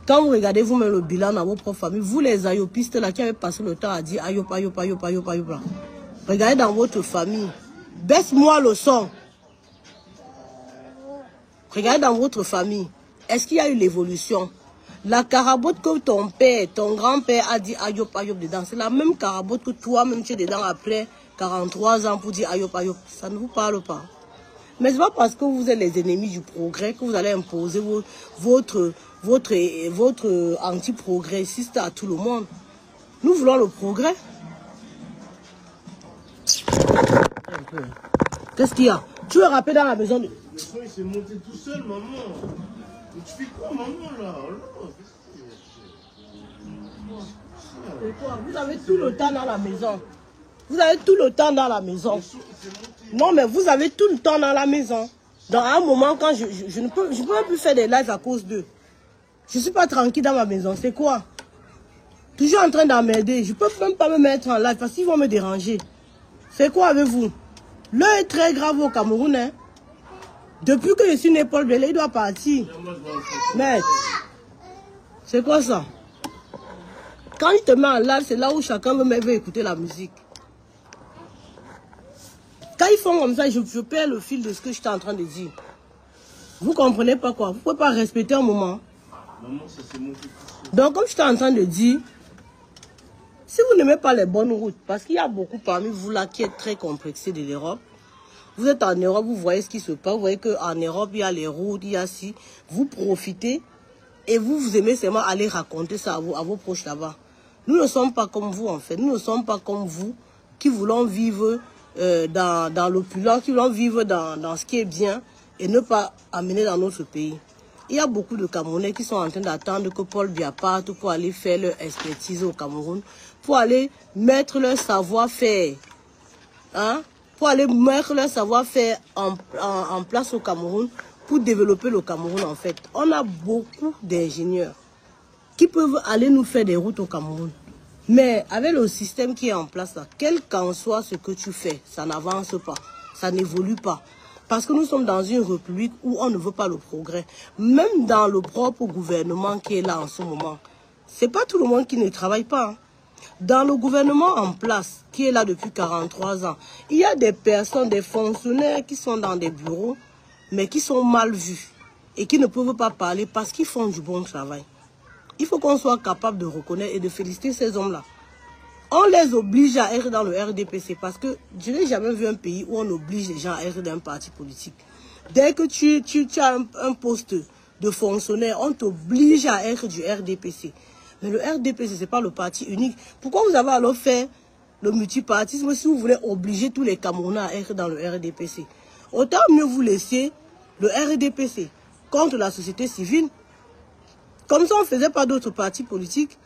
Quand vous regardez vous-même le bilan dans vos propres familles, vous les ayopistes là qui avez passé le temps à dire ayop, ayop, ayop, ayop, ayop. Regardez dans votre famille. Baisse-moi le son. Regardez dans votre famille. Est-ce qu'il y a eu l'évolution? La carabote que ton père, ton grand-père a dit ayop, ayop dedans, c'est la même carabote que toi-même tu es dedans après 43 ans pour dire ayop, ayop. Ça ne vous parle pas. Mais ce n'est pas parce que vous êtes les ennemis du progrès que vous allez imposer votre anti-progressiste à tout le monde. Nous voulons le progrès. Qu'est-ce qu'il y a? Tu veux rappeler dans la maison de... Le son il s'est monté tout seul, maman. Tu fais quoi, maman, là? Vous avez tout le temps dans la maison. Vous avez tout le temps dans la maison. Non, mais vous avez tout le temps dans la maison. Dans un moment, quand je ne peux plus faire des lives à cause d'eux. Je ne suis pas tranquille dans ma maison. C'est quoi? Toujours en train d'emmerder. Je ne peux même pas me mettre en live parce qu'ils vont me déranger. C'est quoi avec vous? L'heure est très grave au Cameroun. Hein? Depuis que je suis né, Paul Biya, il doit partir. Mais, c'est quoi ça? Quand il te met en live, c'est là où chacun veut écouter la musique. Quand ils font comme ça, je perds le fil de ce que j'étais en train de dire. Vous comprenez pas quoi? Vous ne pouvez pas respecter un moment. Donc, comme j'étais en train de dire, si vous n'aimez pas les bonnes routes, parce qu'il y a beaucoup parmi vous là qui êtes très complexés de l'Europe, vous êtes en Europe, vous voyez ce qui se passe, vous voyez qu'en Europe, il y a les routes, il y a ci, vous profitez et vous aimez seulement aller raconter ça à vos proches là-bas. Nous ne sommes pas comme vous en fait, nous ne sommes pas comme vous qui voulons vivre dans l'opulence, qui voulons vivre dans ce qui est bien et ne pas amener dans notre pays. Il y a beaucoup de Camerounais qui sont en train d'attendre que Paul Biya parte pour aller faire leur expertise au Cameroun, pour aller mettre leur savoir-faire, hein, pour aller mettre leur savoir-faire en place au Cameroun, pour développer le Cameroun en fait. On a beaucoup d'ingénieurs qui peuvent aller nous faire des routes au Cameroun. Mais avec le système qui est en place là, quel qu'en soit ce que tu fais, ça n'avance pas, ça n'évolue pas. Parce que nous sommes dans une république où on ne veut pas le progrès. Même dans le propre gouvernement qui est là en ce moment. C'est pas tout le monde qui ne travaille pas. Hein. Dans le gouvernement en place, qui est là depuis 43 ans, il y a des personnes, des fonctionnaires qui sont dans des bureaux, mais qui sont mal vus et qui ne peuvent pas parler parce qu'ils font du bon travail. Il faut qu'on soit capable de reconnaître et de féliciter ces hommes-là. On les oblige à être dans le RDPC parce que je n'ai jamais vu un pays où on oblige les gens à être dans un parti politique. Dès que tu as un poste de fonctionnaire, on t'oblige à être du RDPC. Mais le RDPC, ce n'est pas le parti unique. Pourquoi vous avez alors fait le multipartisme si vous voulez obliger tous les Camerounais à être dans le RDPC? Autant mieux vous laisser le RDPC contre la société civile. Comme ça, on ne faisait pas d'autres partis politiques.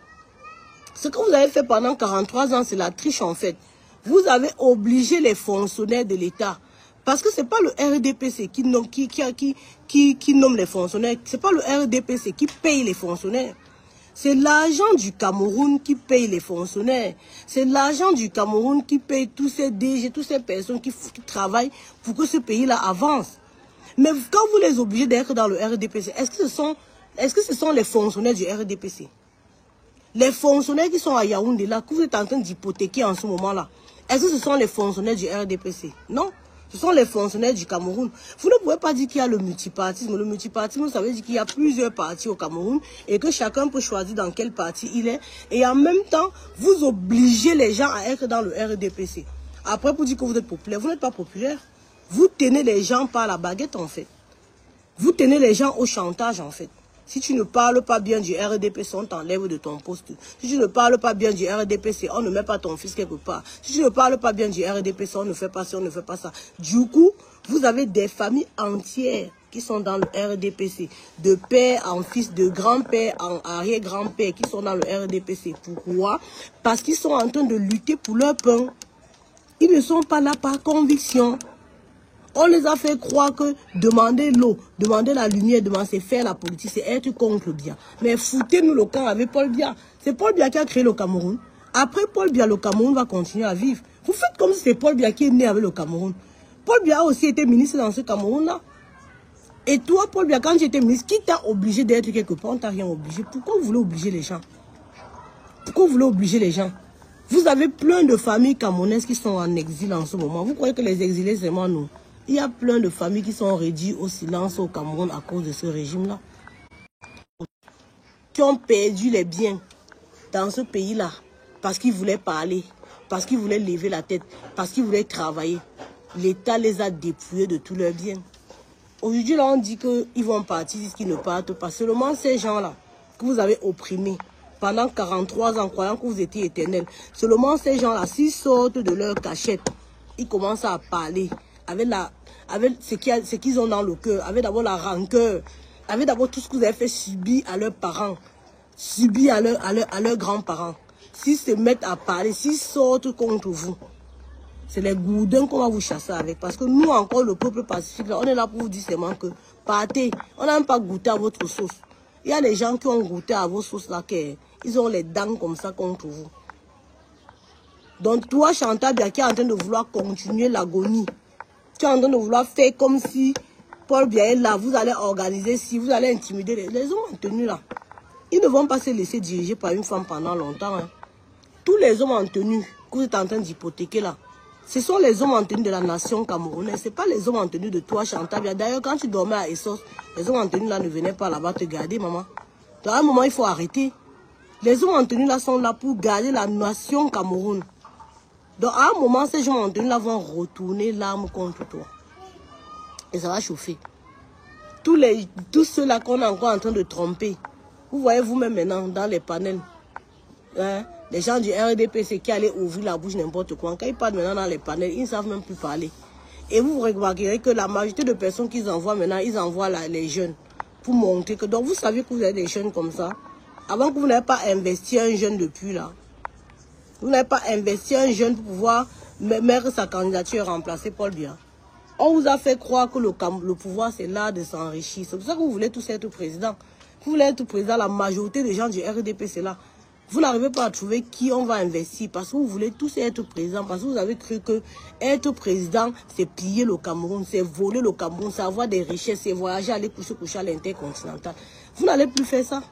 Ce que vous avez fait pendant 43 ans, c'est la triche en fait. Vous avez obligé les fonctionnaires de l'État. Parce que ce n'est pas le RDPC qui nomme les fonctionnaires. Ce n'est pas le RDPC qui paye les fonctionnaires. C'est l'argent du Cameroun qui paye les fonctionnaires. C'est l'argent du Cameroun qui paye tous ces DG, toutes ces personnes qui travaillent pour que ce pays-là avance. Mais quand vous les obligez d'être dans le RDPC, est-ce que ce sont les fonctionnaires du RDPC? Les fonctionnaires qui sont à Yaoundé là, que vous êtes en train d'hypothéquer en ce moment-là, est-ce que ce sont les fonctionnaires du RDPC? Non, ce sont les fonctionnaires du Cameroun. Vous ne pouvez pas dire qu'il y a le multipartisme. Le multipartisme, ça veut dire qu'il y a plusieurs partis au Cameroun et que chacun peut choisir dans quel parti il est. Et en même temps, vous obligez les gens à être dans le RDPC. Après, pour dire que vous êtes populaire, vous n'êtes pas populaire. Vous tenez les gens par la baguette en fait. Vous tenez les gens au chantage en fait. Si tu ne parles pas bien du RDPC, on t'enlève de ton poste. Si tu ne parles pas bien du RDPC, on ne met pas ton fils quelque part. Si tu ne parles pas bien du RDPC, on ne fait pas ça, on ne fait pas ça. Du coup, vous avez des familles entières qui sont dans le RDPC. De père en fils, de grand-père en arrière-grand-père qui sont dans le RDPC. Pourquoi? Parce qu'ils sont en train de lutter pour leur pain. Ils ne sont pas là par conviction. On les a fait croire que demander l'eau, demander la lumière, demander faire la politique, c'est être contre Biya. Mais foutez-nous le camp avec Paul Biya. C'est Paul Biya qui a créé le Cameroun. Après Paul Biya, le Cameroun va continuer à vivre. Vous faites comme si c'est Paul Biya qui est né avec le Cameroun. Paul Biya a aussi été ministre dans ce Cameroun-là. Et toi, Paul Biya, quand tu étais ministre, qui t'a obligé d'être quelque part? On t'a rien obligé. Pourquoi vous voulez obliger les gens? Pourquoi vous voulez obliger les gens? Vous avez plein de familles camerounaises qui sont en exil en ce moment. Vous croyez que les exilés, c'est moi, nous? Il y a plein de familles qui sont réduites au silence au Cameroun à cause de ce régime-là. Qui ont perdu les biens dans ce pays-là parce qu'ils voulaient parler, parce qu'ils voulaient lever la tête, parce qu'ils voulaient travailler. L'État les a dépouillés de tous leurs biens. Aujourd'hui, là, on dit qu'ils vont partir, qu'ils ne partent pas. Seulement ces gens-là que vous avez opprimés pendant 43 ans, croyant que vous étiez éternels. Seulement ces gens-là, s'ils sortent de leur cachette, ils commencent à parler avec ce qu'ils ont dans le cœur, avec d'abord la rancœur, avec d'abord tout ce que vous avez fait subir à leurs parents, subir à leurs grands-parents. S'ils se mettent à parler, s'ils sortent contre vous, c'est les gourdins qu'on va vous chasser avec. Parce que nous, encore, le peuple pacifique, là, on est là pour vous dire seulement que partez. On n'a même pas goûté à votre sauce. Il y a des gens qui ont goûté à vos sauces là, ils ont les dents comme ça contre vous. Donc toi, Chantal Biya, qui est en train de vouloir continuer l'agonie, tu es en train de vouloir faire comme si Paul Biya est là, vous allez organiser, si vous allez intimider les hommes en tenue là. Ils ne vont pas se laisser diriger par une femme pendant longtemps. Hein. Tous les hommes en tenue que vous êtes en train d'hypothéquer là, ce sont les hommes en tenue de la nation camerounaise. Ce n'est pas les hommes en tenue de toi, Chantal Biya. D'ailleurs, quand tu dormais à Essos, les hommes en tenue là ne venaient pas là-bas te garder, maman. Dans un moment, il faut arrêter. Les hommes en tenue là sont là pour garder la nation Cameroun. Donc, à un moment, ces gens en tenue là vont retourner l'arme contre toi. Et ça va chauffer. Tous ceux-là qu'on est encore en train de tromper, vous voyez vous-même maintenant dans les panels, hein, les gens du RDPC qui allaient ouvrir la bouche n'importe quoi. Quand ils parlent maintenant dans les panels, ils ne savent même plus parler. Et vous remarquerez que la majorité de personnes qu'ils envoient maintenant, ils envoient les jeunes pour montrer que... Donc, vous savez que vous avez des jeunes comme ça. Avant que vous n'ayez pas investi un jeune depuis là. Vous n'avez pas investi un jeune pour pouvoir mettre sa candidature et remplacer Paul Biya. On vous a fait croire que le pouvoir, c'est l'art de s'enrichir. C'est pour ça que vous voulez tous être président. Vous voulez être président, la majorité des gens du RDP, c'est là. Vous n'arrivez pas à trouver qui on va investir parce que vous voulez tous être président. Parce que vous avez cru que être président, c'est piller le Cameroun, c'est voler le Cameroun, c'est avoir des richesses, c'est voyager, aller coucher à l'intercontinental. Vous n'allez plus faire ça.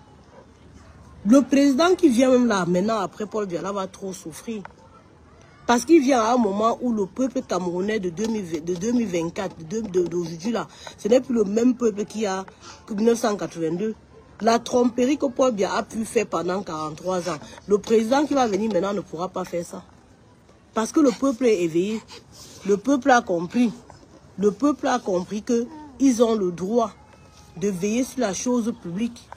Le président qui vient même là, maintenant, après Paul Biya, va trop souffrir. Parce qu'il vient à un moment où le peuple camerounais de 2024, d'aujourd'hui là, ce n'est plus le même peuple qu'il y a que 1982. La tromperie que Paul Biya a pu faire pendant 43 ans, le président qui va venir maintenant ne pourra pas faire ça. Parce que le peuple est éveillé. Le peuple a compris. Le peuple a compris qu'ils ont le droit de veiller sur la chose publique.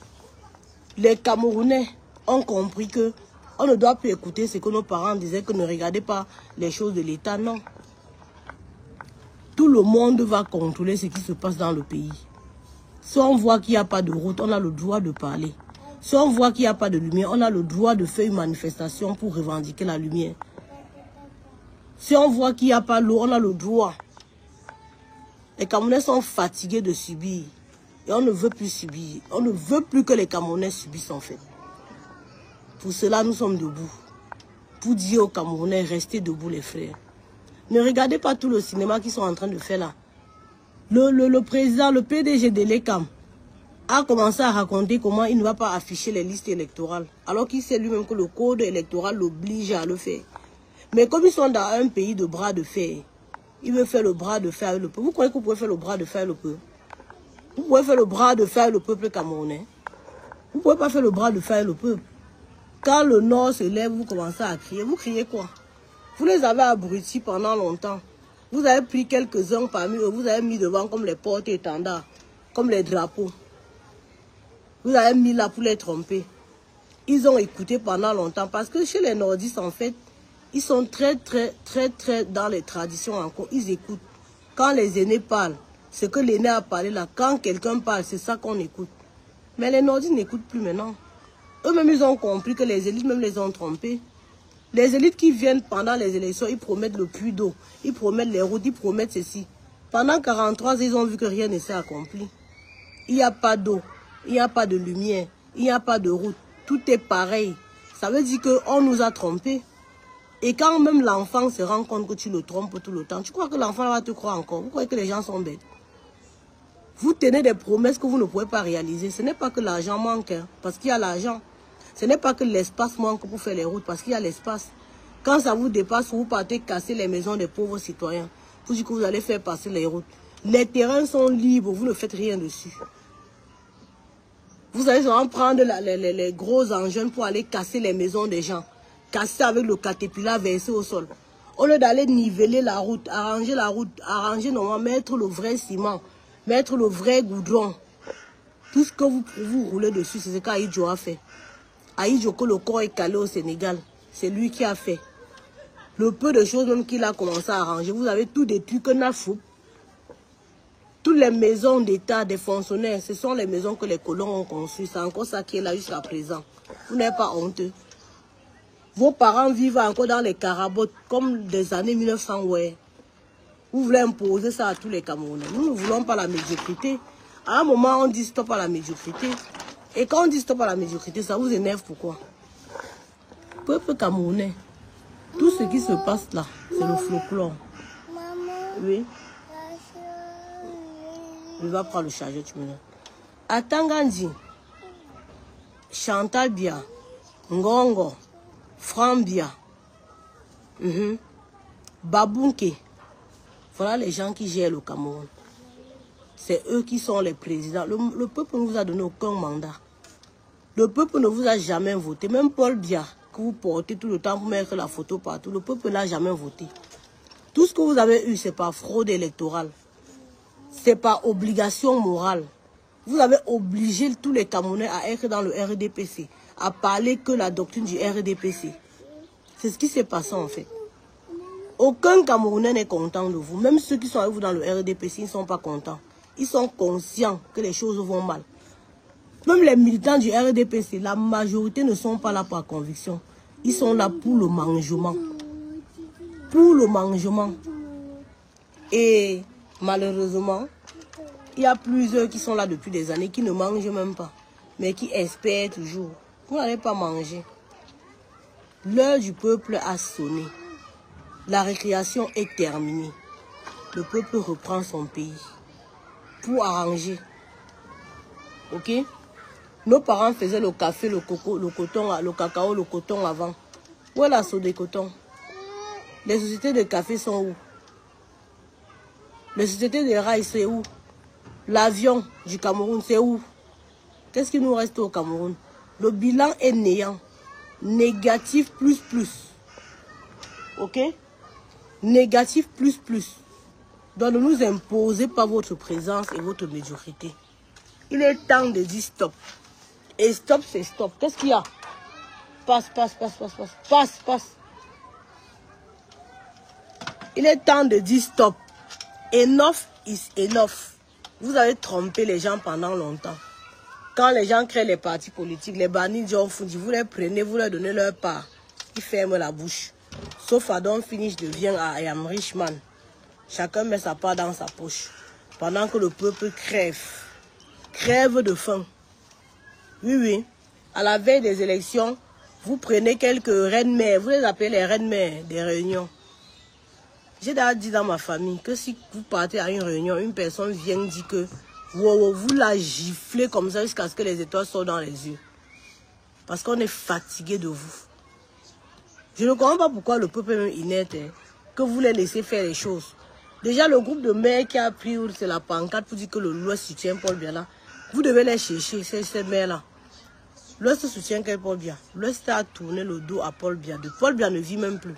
Les Camerounais ont compris que on ne doit plus écouter ce que nos parents disaient, que ne regardez pas les choses de l'État, non. Tout le monde va contrôler ce qui se passe dans le pays. Si on voit qu'il n'y a pas de route, on a le droit de parler. Si on voit qu'il n'y a pas de lumière, on a le droit de faire une manifestation pour revendiquer la lumière. Si on voit qu'il n'y a pas l'eau, on a le droit. Les Camerounais sont fatigués de subir. Et on ne veut plus subir. On ne veut plus que les Camerounais subissent en fait. Pour cela, nous sommes debout. Pour dire aux Camerounais, restez debout les frères. Ne regardez pas tout le cinéma qu'ils sont en train de faire là. Le président, le PDG de l'ECAM, a commencé à raconter comment il ne va pas afficher les listes électorales. Alors qu'il sait lui-même que le code électoral l'oblige à le faire. Mais comme ils sont dans un pays de bras de fer, il veut faire le bras de fer avec le peuple. Vous croyez que vous pouvez faire le bras de fer avec le peuple? Vous pouvez faire le bras de fer avec le peuple camerounais. Vous ne pouvez pas faire le bras de fer avec le peuple. Quand le Nord se lève, vous commencez à crier. Vous criez quoi? Vous les avez abrutis pendant longtemps. Vous avez pris quelques-uns parmi eux. Vous avez mis devant comme les porte-étendards, comme les drapeaux. Vous avez mis là pour les tromper. Ils ont écouté pendant longtemps. Parce que chez les nordistes, en fait, ils sont très dans les traditions encore. Ils écoutent. Quand les aînés parlent, ce que l'aîné a parlé là, quand quelqu'un parle, c'est ça qu'on écoute. Mais les nordistes n'écoutent plus maintenant. Eux-mêmes, ils ont compris que les élites même les ont trompés. Les élites qui viennent pendant les élections, ils promettent le puits d'eau, ils promettent les routes, ils promettent ceci. Pendant 43 ans, ils ont vu que rien ne s'est accompli. Il n'y a pas d'eau, il n'y a pas de lumière, il n'y a pas de route. Tout est pareil. Ça veut dire qu'on nous a trompés. Et quand même l'enfant se rend compte que tu le trompes tout le temps, tu crois que l'enfant va te croire encore? Vous croyez que les gens sont bêtes? Vous tenez des promesses que vous ne pouvez pas réaliser. Ce n'est pas que l'argent manque, hein, parce qu'il y a l'argent. Ce n'est pas que l'espace manque pour faire les routes, parce qu'il y a l'espace. Quand ça vous dépasse, vous partez casser les maisons des pauvres citoyens. Vous dites que vous allez faire passer les routes. Les terrains sont libres, vous ne faites rien dessus. Vous allez en prendre les gros engins pour aller casser les maisons des gens. Casser avec le caterpillar versé au sol. Au lieu d'aller niveler la route, arranger normalement, mettre le vrai ciment, mettre le vrai goudron. Tout ce que vous roulez dessus, c'est ce qu'Aïdjo a fait. Aïdjo, que le corps est calé au Sénégal, c'est lui qui a fait. Le peu de choses même qu'il a commencé à arranger, vous avez tout détruit que n'a fou. Tout Toutes les maisons d'État des fonctionnaires, ce sont les maisons que les colons ont conçues. C'est encore ça qui est là jusqu'à présent. Vous n'êtes pas honteux. Vos parents vivent encore dans les carabotes comme des années 1900. Ouais. Vous voulez imposer ça à tous les Camerounais. Nous ne voulons pas la médiocrité. À un moment, on dit stop à la médiocrité. Et quand on dit stop à la médiocrité, ça vous énerve pourquoi? Peuple camerounais, tout ce qui se passe là, c'est le folklore. Oui. Je vais prendre le chargeur, tu me donnes. À Tangandi, Chantal Bia, Ngongo, Frambia, Babunke. Voilà les gens qui gèrent le Cameroun. C'est eux qui sont les présidents. Le peuple ne vous a donné aucun mandat. Le peuple ne vous a jamais voté. Même Paul Biya, que vous portez tout le temps pour mettre la photo partout, le peuple n'a jamais voté. Tout ce que vous avez eu, c'est par fraude électorale. C'est par obligation morale. Vous avez obligé tous les Camerounais à être dans le RDPC, à parler que la doctrine du RDPC. C'est ce qui s'est passé en fait. Aucun Camerounais n'est content de vous. Même ceux qui sont avec vous dans le RDPC, ils ne sont pas contents. Ils sont conscients que les choses vont mal. Même les militants du RDPC, la majorité ne sont pas là par conviction. Ils sont là pour le mangement. Pour le mangement. Et malheureusement, il y a plusieurs qui sont là depuis des années, qui ne mangent même pas, mais qui espèrent toujours. Vous n'allez pas manger. L'heure du peuple a sonné. La récréation est terminée. Le peuple reprend son pays pour arranger. Ok? Nos parents faisaient le café, le coco, le coton, le cacao, le coton avant. Où est la sauce de coton? Les sociétés de café sont où? Les sociétés de rails, c'est où? L'avion du Cameroun, c'est où? Qu'est-ce qui nous reste au Cameroun? Le bilan est néant. Négatif plus plus. Ok? Négatif plus plus. Donc ne nous imposez pas votre présence et votre médiocrité. Il est temps de dire stop. Et stop, c'est stop. Qu'est-ce qu'il y a? Passe, passe, passe, passe, passe, passe, passe. Il est temps de dire stop. Enough is enough. Vous avez trompé les gens pendant longtemps. Quand les gens créent les partis politiques, les bannis vous les prenez, vous leur donnez leur part. Ils ferment la bouche. Sauf Adon Finish devient I am rich man. Chacun met sa part dans sa poche. Pendant que le peuple crève. Crève de faim. Oui, oui. À la veille des élections, vous prenez quelques reines-mères. Vous les appelez les reines-mères des réunions. J'ai déjà dit dans ma famille que si vous partez à une réunion, une personne vient dire que wow, vous la giflez comme ça jusqu'à ce que les étoiles sortent dans les yeux. Parce qu'on est fatigué de vous. Je ne comprends pas pourquoi le peuple est même inerte, que vous les laissez faire les choses. Déjà, le groupe de maires qui a pris c'est la pancarte pour dire que l'Ouest soutient Paul Biya là, vous devez les chercher, ces maires-là. L'Ouest soutient quel Paul Biya? L'Ouest a tourné le dos à Paul Biya. Paul Biya ne vit même plus.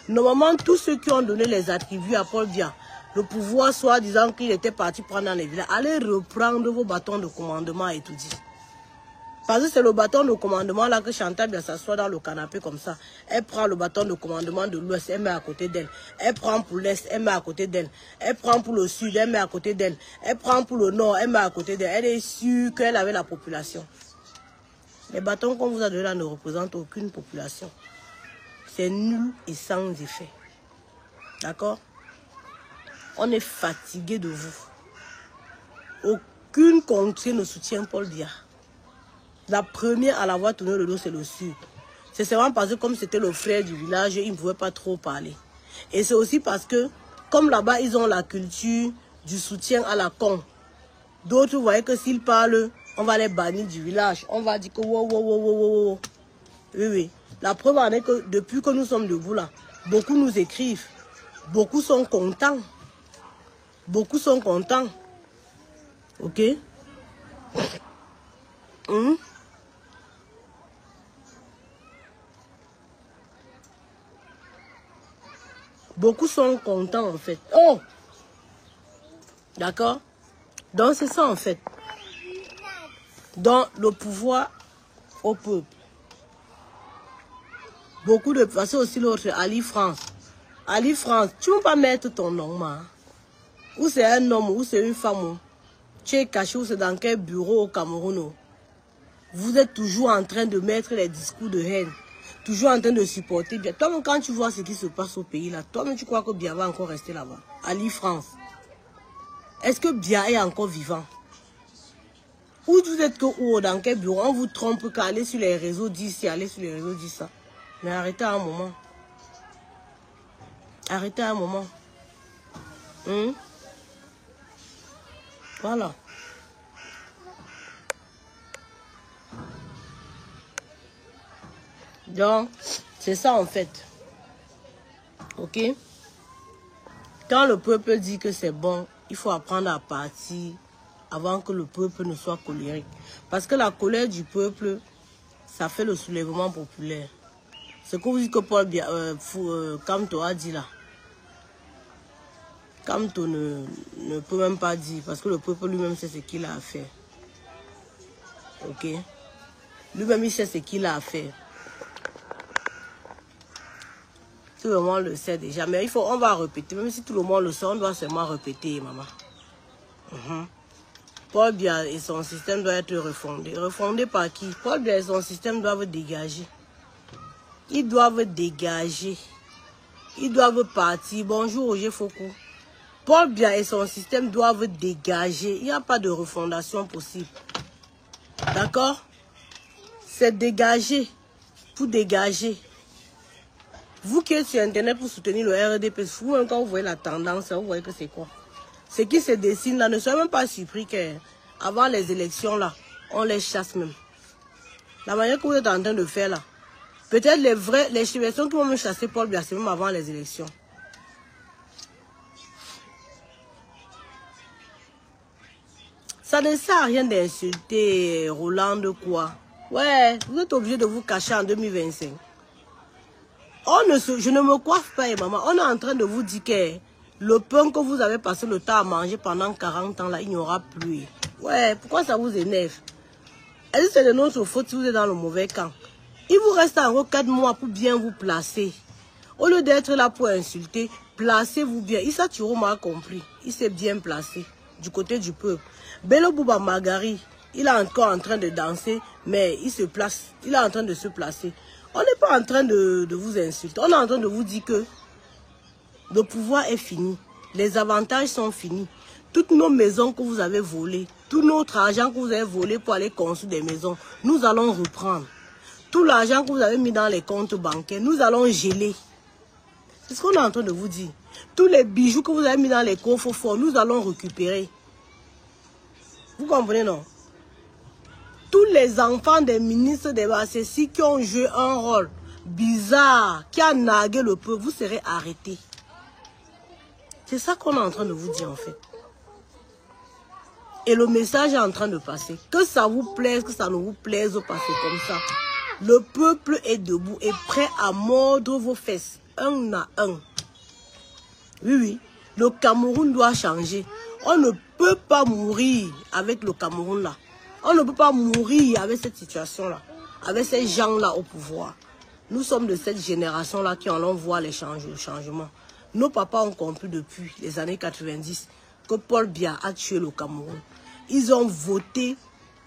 Normalement, tous ceux qui ont donné les attributs à Paul Biya, le pouvoir, soit disant qu'il était parti prendre dans les villages, allez reprendre vos bâtons de commandement et tout dit. Parce que c'est le bâton de commandement là que Chantal Bia s'assoit dans le canapé comme ça. Elle prend le bâton de commandement de l'Ouest, elle met à côté d'elle. Elle prend pour l'Est, elle met à côté d'elle. Elle prend pour le Sud, elle met à côté d'elle. Elle prend pour le Nord, elle met à côté d'elle. Elle est sûre qu'elle avait la population. Les bâtons qu'on vous a donnés là ne représentent aucune population. C'est nul et sans effet. D'accord? On est fatigué de vous. Aucune contrée ne soutient Paul Biya. La première à l'avoir tourné le dos, c'est le Sud. C'est seulement parce que comme c'était le frère du village, il ne pouvait pas trop parler. Et c'est aussi parce que, comme là-bas, ils ont la culture du soutien à la con. D'autres, vous voyez que s'ils parlent, on va les bannir du village. On va dire que wow, wow, wow, wow, wow. Oui, oui. La preuve en est que depuis que nous sommes debout là, beaucoup nous écrivent. Beaucoup sont contents. Beaucoup sont contents. Ok? Beaucoup sont contents en fait. Oh! D'accord? Donc c'est ça en fait. Dans le pouvoir au peuple. Beaucoup de... C'est aussi l'autre, Ali France. Ali France, tu ne peux pas mettre ton nom, hein? Ou c'est un homme, ou c'est une femme. Tu es caché, ou c'est dans quel bureau au Cameroun. Vous êtes toujours en train de mettre les discours de haine. Toujours en train de supporter bien. Toi-même, quand tu vois ce qui se passe au pays, là, toi-même, tu crois que Bia va encore rester là-bas, à l'I-France. Est-ce que Bia est encore vivant? Ou vous êtes que où, dans quel bureau? On vous trompe qu'aller sur les réseaux dit ci, aller sur les réseaux dit ça. Mais arrêtez un moment. Arrêtez un moment. Voilà. Donc, c'est ça en fait. Ok? Quand le peuple dit que c'est bon, il faut apprendre à partir avant que le peuple ne soit colérique. Parce que la colère du peuple, ça fait le soulèvement populaire. Ce que vous dites que Paul Kamto a dit là. Kamto ne peut même pas dire, parce que le peuple lui-même sait ce qu'il a à faire. Ok? Lui-même, il sait ce qu'il a à faire. Tout le monde le sait déjà, mais on va répéter. Même si tout le monde le sait, on doit seulement répéter, maman. Paul Biya et son système doivent être refondés. Refondés par qui? Paul Biya et son système doivent dégager. Ils doivent dégager. Ils doivent partir. Bonjour, Roger Foucault. Paul Biya et son système doivent dégager. Il n'y a pas de refondation possible. D'accord? C'est dégager. Pour dégager. Vous qui êtes sur Internet pour soutenir le RDP, vous, quand vous voyez la tendance, vous voyez que c'est quoi? Ce qui se dessine là, ne soyez même pas surpris qu'avant les élections là, on les chasse même. La manière que vous êtes en train de faire là, peut-être les personnes qui vont me chasser Paul Biya, c'est même avant les élections. Ça ne sert à rien d'insulter Roland de quoi. Ouais, vous êtes obligé de vous cacher en 2025. Je ne me coiffe pas, maman. On est en train de vous dire que le pain que vous avez passé le temps à manger pendant 40 ans, là, il n'y aura plus. Ouais, pourquoi ça vous énerve? Est-ce que c'est de notre faute si vous êtes dans le mauvais camp? Il vous reste encore 4 mois pour bien vous placer. Au lieu d'être là pour insulter, placez-vous bien. Issa Chiroma a compris. Il s'est bien placé du côté du peuple. Bello Bouba Magari, il est encore en train de danser, mais il se place. Il est en train de se placer. On n'est pas en train de vous insulter. On est en train de vous dire que le pouvoir est fini. Les avantages sont finis. Toutes nos maisons que vous avez volées, tout notre argent que vous avez volé pour aller construire des maisons, nous allons reprendre. Tout l'argent que vous avez mis dans les comptes bancaires, nous allons geler. C'est ce qu'on est en train de vous dire. Tous les bijoux que vous avez mis dans les coffres forts, nous allons récupérer. Vous comprenez, non? Tous les enfants des ministres des Bassessi qui ont joué un rôle bizarre, qui a nargué le peuple, vous serez arrêtés. C'est ça qu'on est en train de vous dire en fait. Et le message est en train de passer. Que ça vous plaise, que ça ne vous plaise pas, c'est comme ça. Le peuple est debout et prêt à mordre vos fesses, un à un. Oui, oui, le Cameroun doit changer. On ne peut pas mourir avec le Cameroun là. On ne peut pas mourir avec cette situation-là, avec ces gens-là au pouvoir. Nous sommes de cette génération-là qui allons voir les changements. Nos papas ont compris depuis les années 90 que Paul Biya a tué le Cameroun. Ils ont voté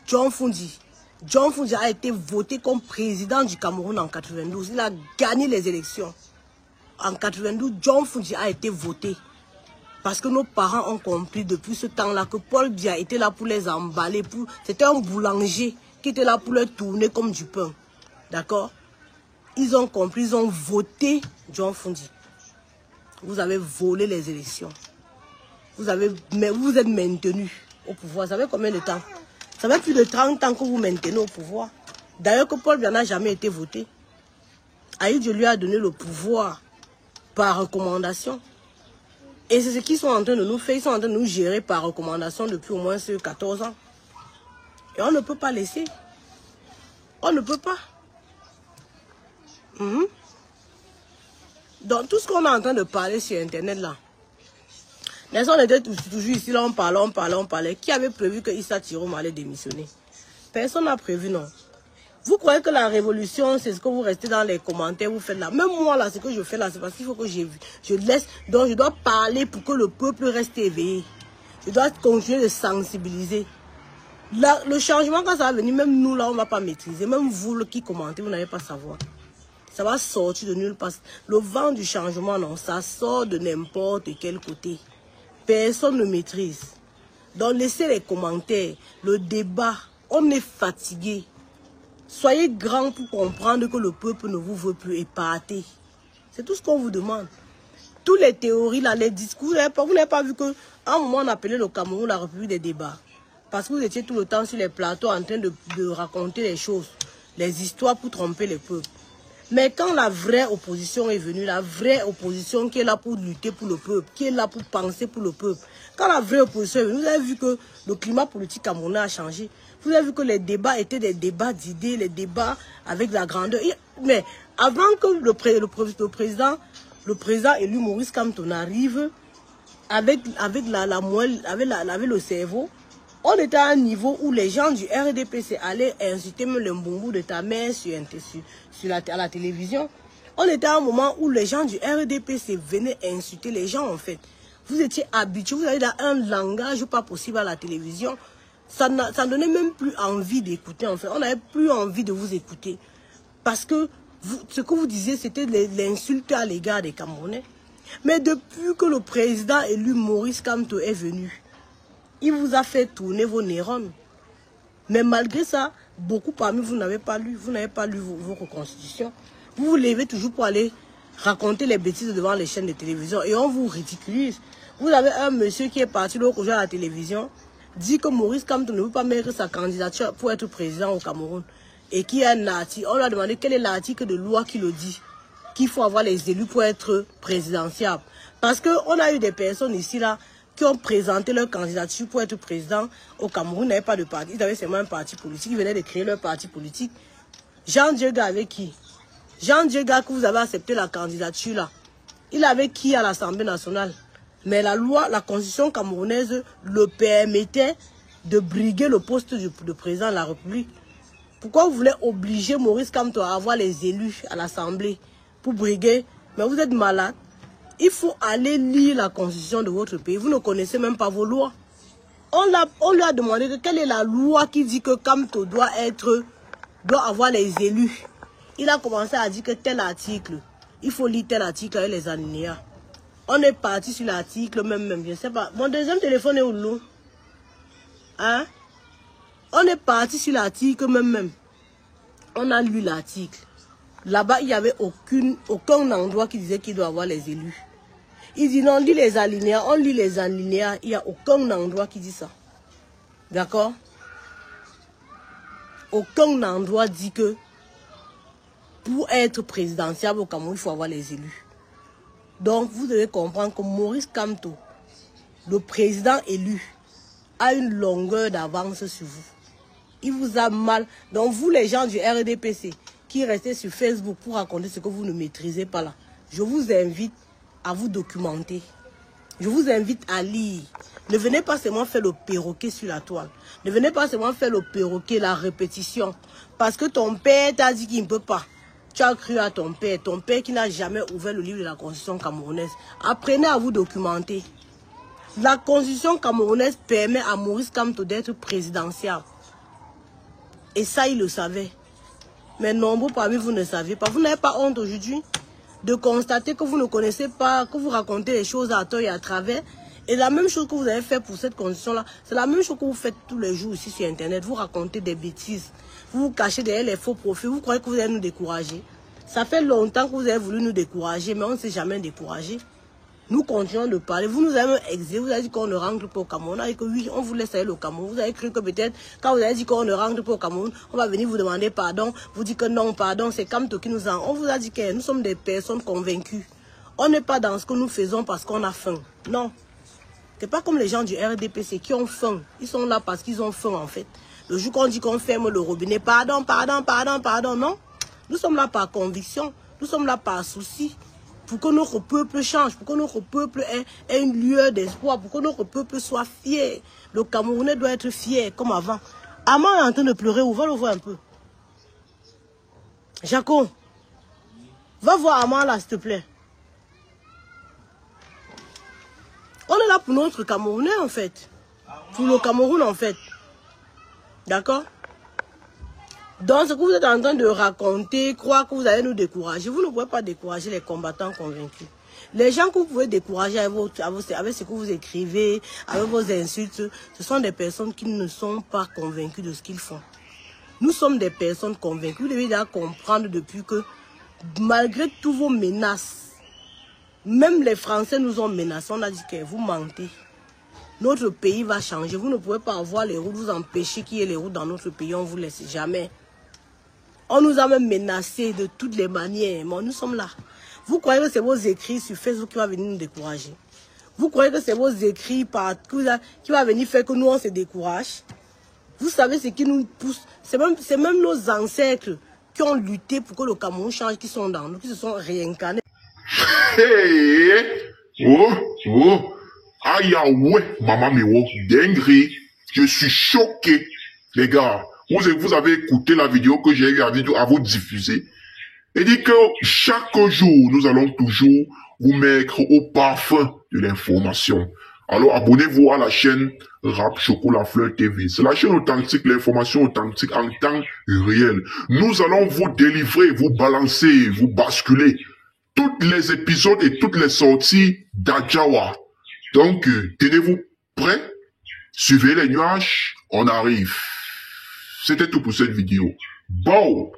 John Fundi. John Fundi a été voté comme président du Cameroun en 92. Il a gagné les élections. En 92, John Fundi a été voté. Parce que nos parents ont compris depuis ce temps-là que Paul Biya était là pour les emballer. C'était un boulanger qui était là pour les tourner comme du pain. D'accord? Ils ont compris, ils ont voté John Fundi. Vous avez volé les élections. Mais vous êtes maintenus au pouvoir. Ça fait combien de temps? Ça fait plus de 30 ans que vous maintenez au pouvoir. D'ailleurs que Paul Biya n'a jamais été voté. Aïe, je lui a donné le pouvoir par recommandation. Et c'est ce qu'ils sont en train de nous faire. Ils sont en train de nous gérer par recommandation depuis au moins 14 ans. Et on ne peut pas laisser. On ne peut pas. Donc tout ce qu'on est en train de parler sur Internet là. Mais on était toujours ici, là on parlait. Qui avait prévu que Issa Chiroma allait démissionner? Personne n'a prévu, non. Vous croyez que la révolution, c'est ce que vous restez dans les commentaires, vous faites là. Même moi, là, ce que je fais là, c'est parce qu'il faut que je laisse. Donc, je dois parler pour que le peuple reste éveillé. Je dois continuer de sensibiliser. Là, le changement, quand ça va venir, même nous, là, on ne va pas maîtriser. Même vous qui commentez, vous n'allez pas savoir. Ça va sortir de nulle part. Le vent du changement, non, ça sort de n'importe quel côté. Personne ne maîtrise. Donc, laissez les commentaires, le débat. On est fatigué. Soyez grand pour comprendre que le peuple ne vous veut plus épater. C'est tout ce qu'on vous demande. Toutes les théories, là, les discours, vous n'avez pas vu qu'à un moment, on appelait le Cameroun la République des débats. Parce que vous étiez tout le temps sur les plateaux en train de raconter les choses, les histoires pour tromper les peuples. Mais quand la vraie opposition est venue, la vraie opposition qui est là pour lutter pour le peuple, qui est là pour penser pour le peuple, quand la vraie opposition est venue, vous avez vu que le climat politique camerounais a changé. Vous avez vu que les débats étaient des débats d'idées, les débats avec la grandeur. Mais avant que le président élu Maurice Kamto arrive avec la moelle, avec le cerveau, on était à un niveau où les gens du RDPC allaient insulter même le mbombo de ta mère à la télévision. On était à un moment où les gens du RDPC venaient insulter les gens en fait. Vous étiez habitués, vous avez un langage pas possible à la télévision. Ça ne donnait même plus envie d'écouter en fait. On n'avait plus envie de vous écouter. Parce que ce que vous disiez, c'était l'insulte à l'égard des Camerounais. Mais depuis que le président élu Maurice Kamto est venu, il vous a fait tourner vos neurones. Mais malgré ça, beaucoup parmi vous n'avez pas lu. Vous n'avez pas lu vos constitutions. Vous vous levez toujours pour aller raconter les bêtises devant les chaînes de télévision. Et on vous ridiculise. Vous avez un monsieur qui est parti l'autre jour à la télévision, dit que Maurice Kamto ne veut pas mettre sa candidature pour être président au Cameroun. Et qui est un article. On lui a demandé quel est l'article de loi qui le dit. Qu'il faut avoir les élus pour être présidentiable. Parce qu'on a eu des personnes ici là, qui ont présenté leur candidature pour être président au Cameroun, n'avaient pas de parti. Ils avaient seulement un parti politique. Ils venaient de créer leur parti politique. Jean Dieuga avec qui? Jean Dieuga, que vous avez accepté la candidature là, il avait qui à l'Assemblée nationale? Mais la loi, la constitution camerounaise le permettait de briguer le poste de président de la République. Pourquoi vous voulez obliger Maurice Kamto à avoir les élus à l'Assemblée pour briguer? Mais vous êtes malade. Il faut aller lire la constitution de votre pays. Vous ne connaissez même pas vos lois. On lui a demandé quelle est la loi qui dit que Kamto doit avoir les élus. Il a commencé à dire que tel article, il faut lire tel article avec les alinéas. On est parti sur l'article même, je ne sais pas. Mon deuxième téléphone est où? Hein? On est parti sur l'article même. On a lu l'article. Là-bas, il n'y avait aucun endroit qui disait qu'il doit avoir les élus. Il dit non, on lit les alinéas, on lit les alinéas. Il n'y a aucun endroit qui dit ça. D'accord? Aucun endroit dit que pour être présidentiable au Cameroun, il faut avoir les élus. Donc, vous devez comprendre que Maurice Kamto, le président élu, a une longueur d'avance sur vous. Il vous a mal. Donc, vous, les gens du RDPC, qui restez sur Facebook pour raconter ce que vous ne maîtrisez pas là, je vous invite à vous documenter. Je vous invite à lire. Ne venez pas seulement faire le perroquet sur la toile. Ne venez pas seulement faire le perroquet, la répétition. Parce que ton père t'a dit qu'il ne peut pas. Tu as cru à ton père qui n'a jamais ouvert le livre de la Constitution camerounaise. Apprenez à vous documenter. La Constitution camerounaise permet à Maurice Kamto d'être présidentiable. Et ça, il le savait. Mais nombreux parmi vous ne saviez pas. Vous n'avez pas honte aujourd'hui de constater que vous ne connaissez pas, que vous racontez les choses à tort et à travers. Et la même chose que vous avez fait pour cette condition-là, c'est la même chose que vous faites tous les jours ici sur Internet. Vous racontez des bêtises. Vous vous cachez derrière les faux profils. Vous croyez que vous allez nous décourager. Ça fait longtemps que vous avez voulu nous décourager, mais on ne s'est jamais découragé. Nous continuons de parler. Vous nous avez exilé. Vous avez dit qu'on ne rentre pas au Cameroun. On a dit que oui, on vous laisse aller au Cameroun. Vous avez cru que peut-être, quand vous avez dit qu'on ne rentre pas au Cameroun, on va venir vous demander pardon. Vous dites que non, pardon, c'est Kamto qui nous a... On vous a dit que nous sommes des personnes convaincues. On n'est pas dans ce que nous faisons parce qu'on a faim. Non. C'est pas comme les gens du RDPC qui ont faim. Ils sont là parce qu'ils ont faim en fait. Le jour qu'on dit qu'on ferme le robinet, pardon, non. Nous sommes là par conviction. Nous sommes là par souci. Pour que notre peuple change, pour que notre peuple ait une lueur d'espoir, pour que notre peuple soit fier. Le Camerounais doit être fier comme avant. Amman est en train de pleurer, on va le voir un peu. Jaco, va voir Amala, s'il te plaît. On est là pour notre Camerounais, en fait. Pour le Cameroun, en fait. D'accord? Donc, ce que vous êtes en train de raconter, croire que vous allez nous décourager. Vous ne pouvez pas décourager les combattants convaincus. Les gens que vous pouvez décourager avec ce que vous écrivez, avec vos insultes, ce sont des personnes qui ne sont pas convaincues de ce qu'ils font. Nous sommes des personnes convaincues. Vous devez déjà comprendre depuis que, malgré tous vos menaces, même les Français nous ont menacés. On a dit que vous mentez. Notre pays va changer. Vous ne pouvez pas avoir les routes, vous empêcher qu'il y ait les routes dans notre pays. On ne vous laisse jamais. On nous a même menacés de toutes les manières. Mais nous sommes là. Vous croyez que c'est vos écrits sur Facebook qui va venir nous décourager? Vous croyez que c'est vos écrits qui va venir faire que nous on se décourage? Vous savez ce qui nous pousse? C'est même nos ancêtres qui ont lutté pour que le Cameroun change, qui sont dans nous, qui se sont réincarnés. Hey! Oh! Aïe, ouais, maman Miro, dinguerie. Je suis choqué. Les gars, vous avez écouté la vidéo que j'ai eu à vous diffuser. Et dit que chaque jour, nous allons toujours vous mettre au parfum de l'information. Alors, abonnez-vous à la chaîne Rap Chocolat Fleur TV. C'est la chaîne authentique, l'information authentique en temps réel. Nous allons vous délivrer, vous balancer, vous basculer tous les épisodes et toutes les sorties d'Adjawa. Donc, tenez-vous prêts. Suivez les nuages, on arrive. C'était tout pour cette vidéo. Bon!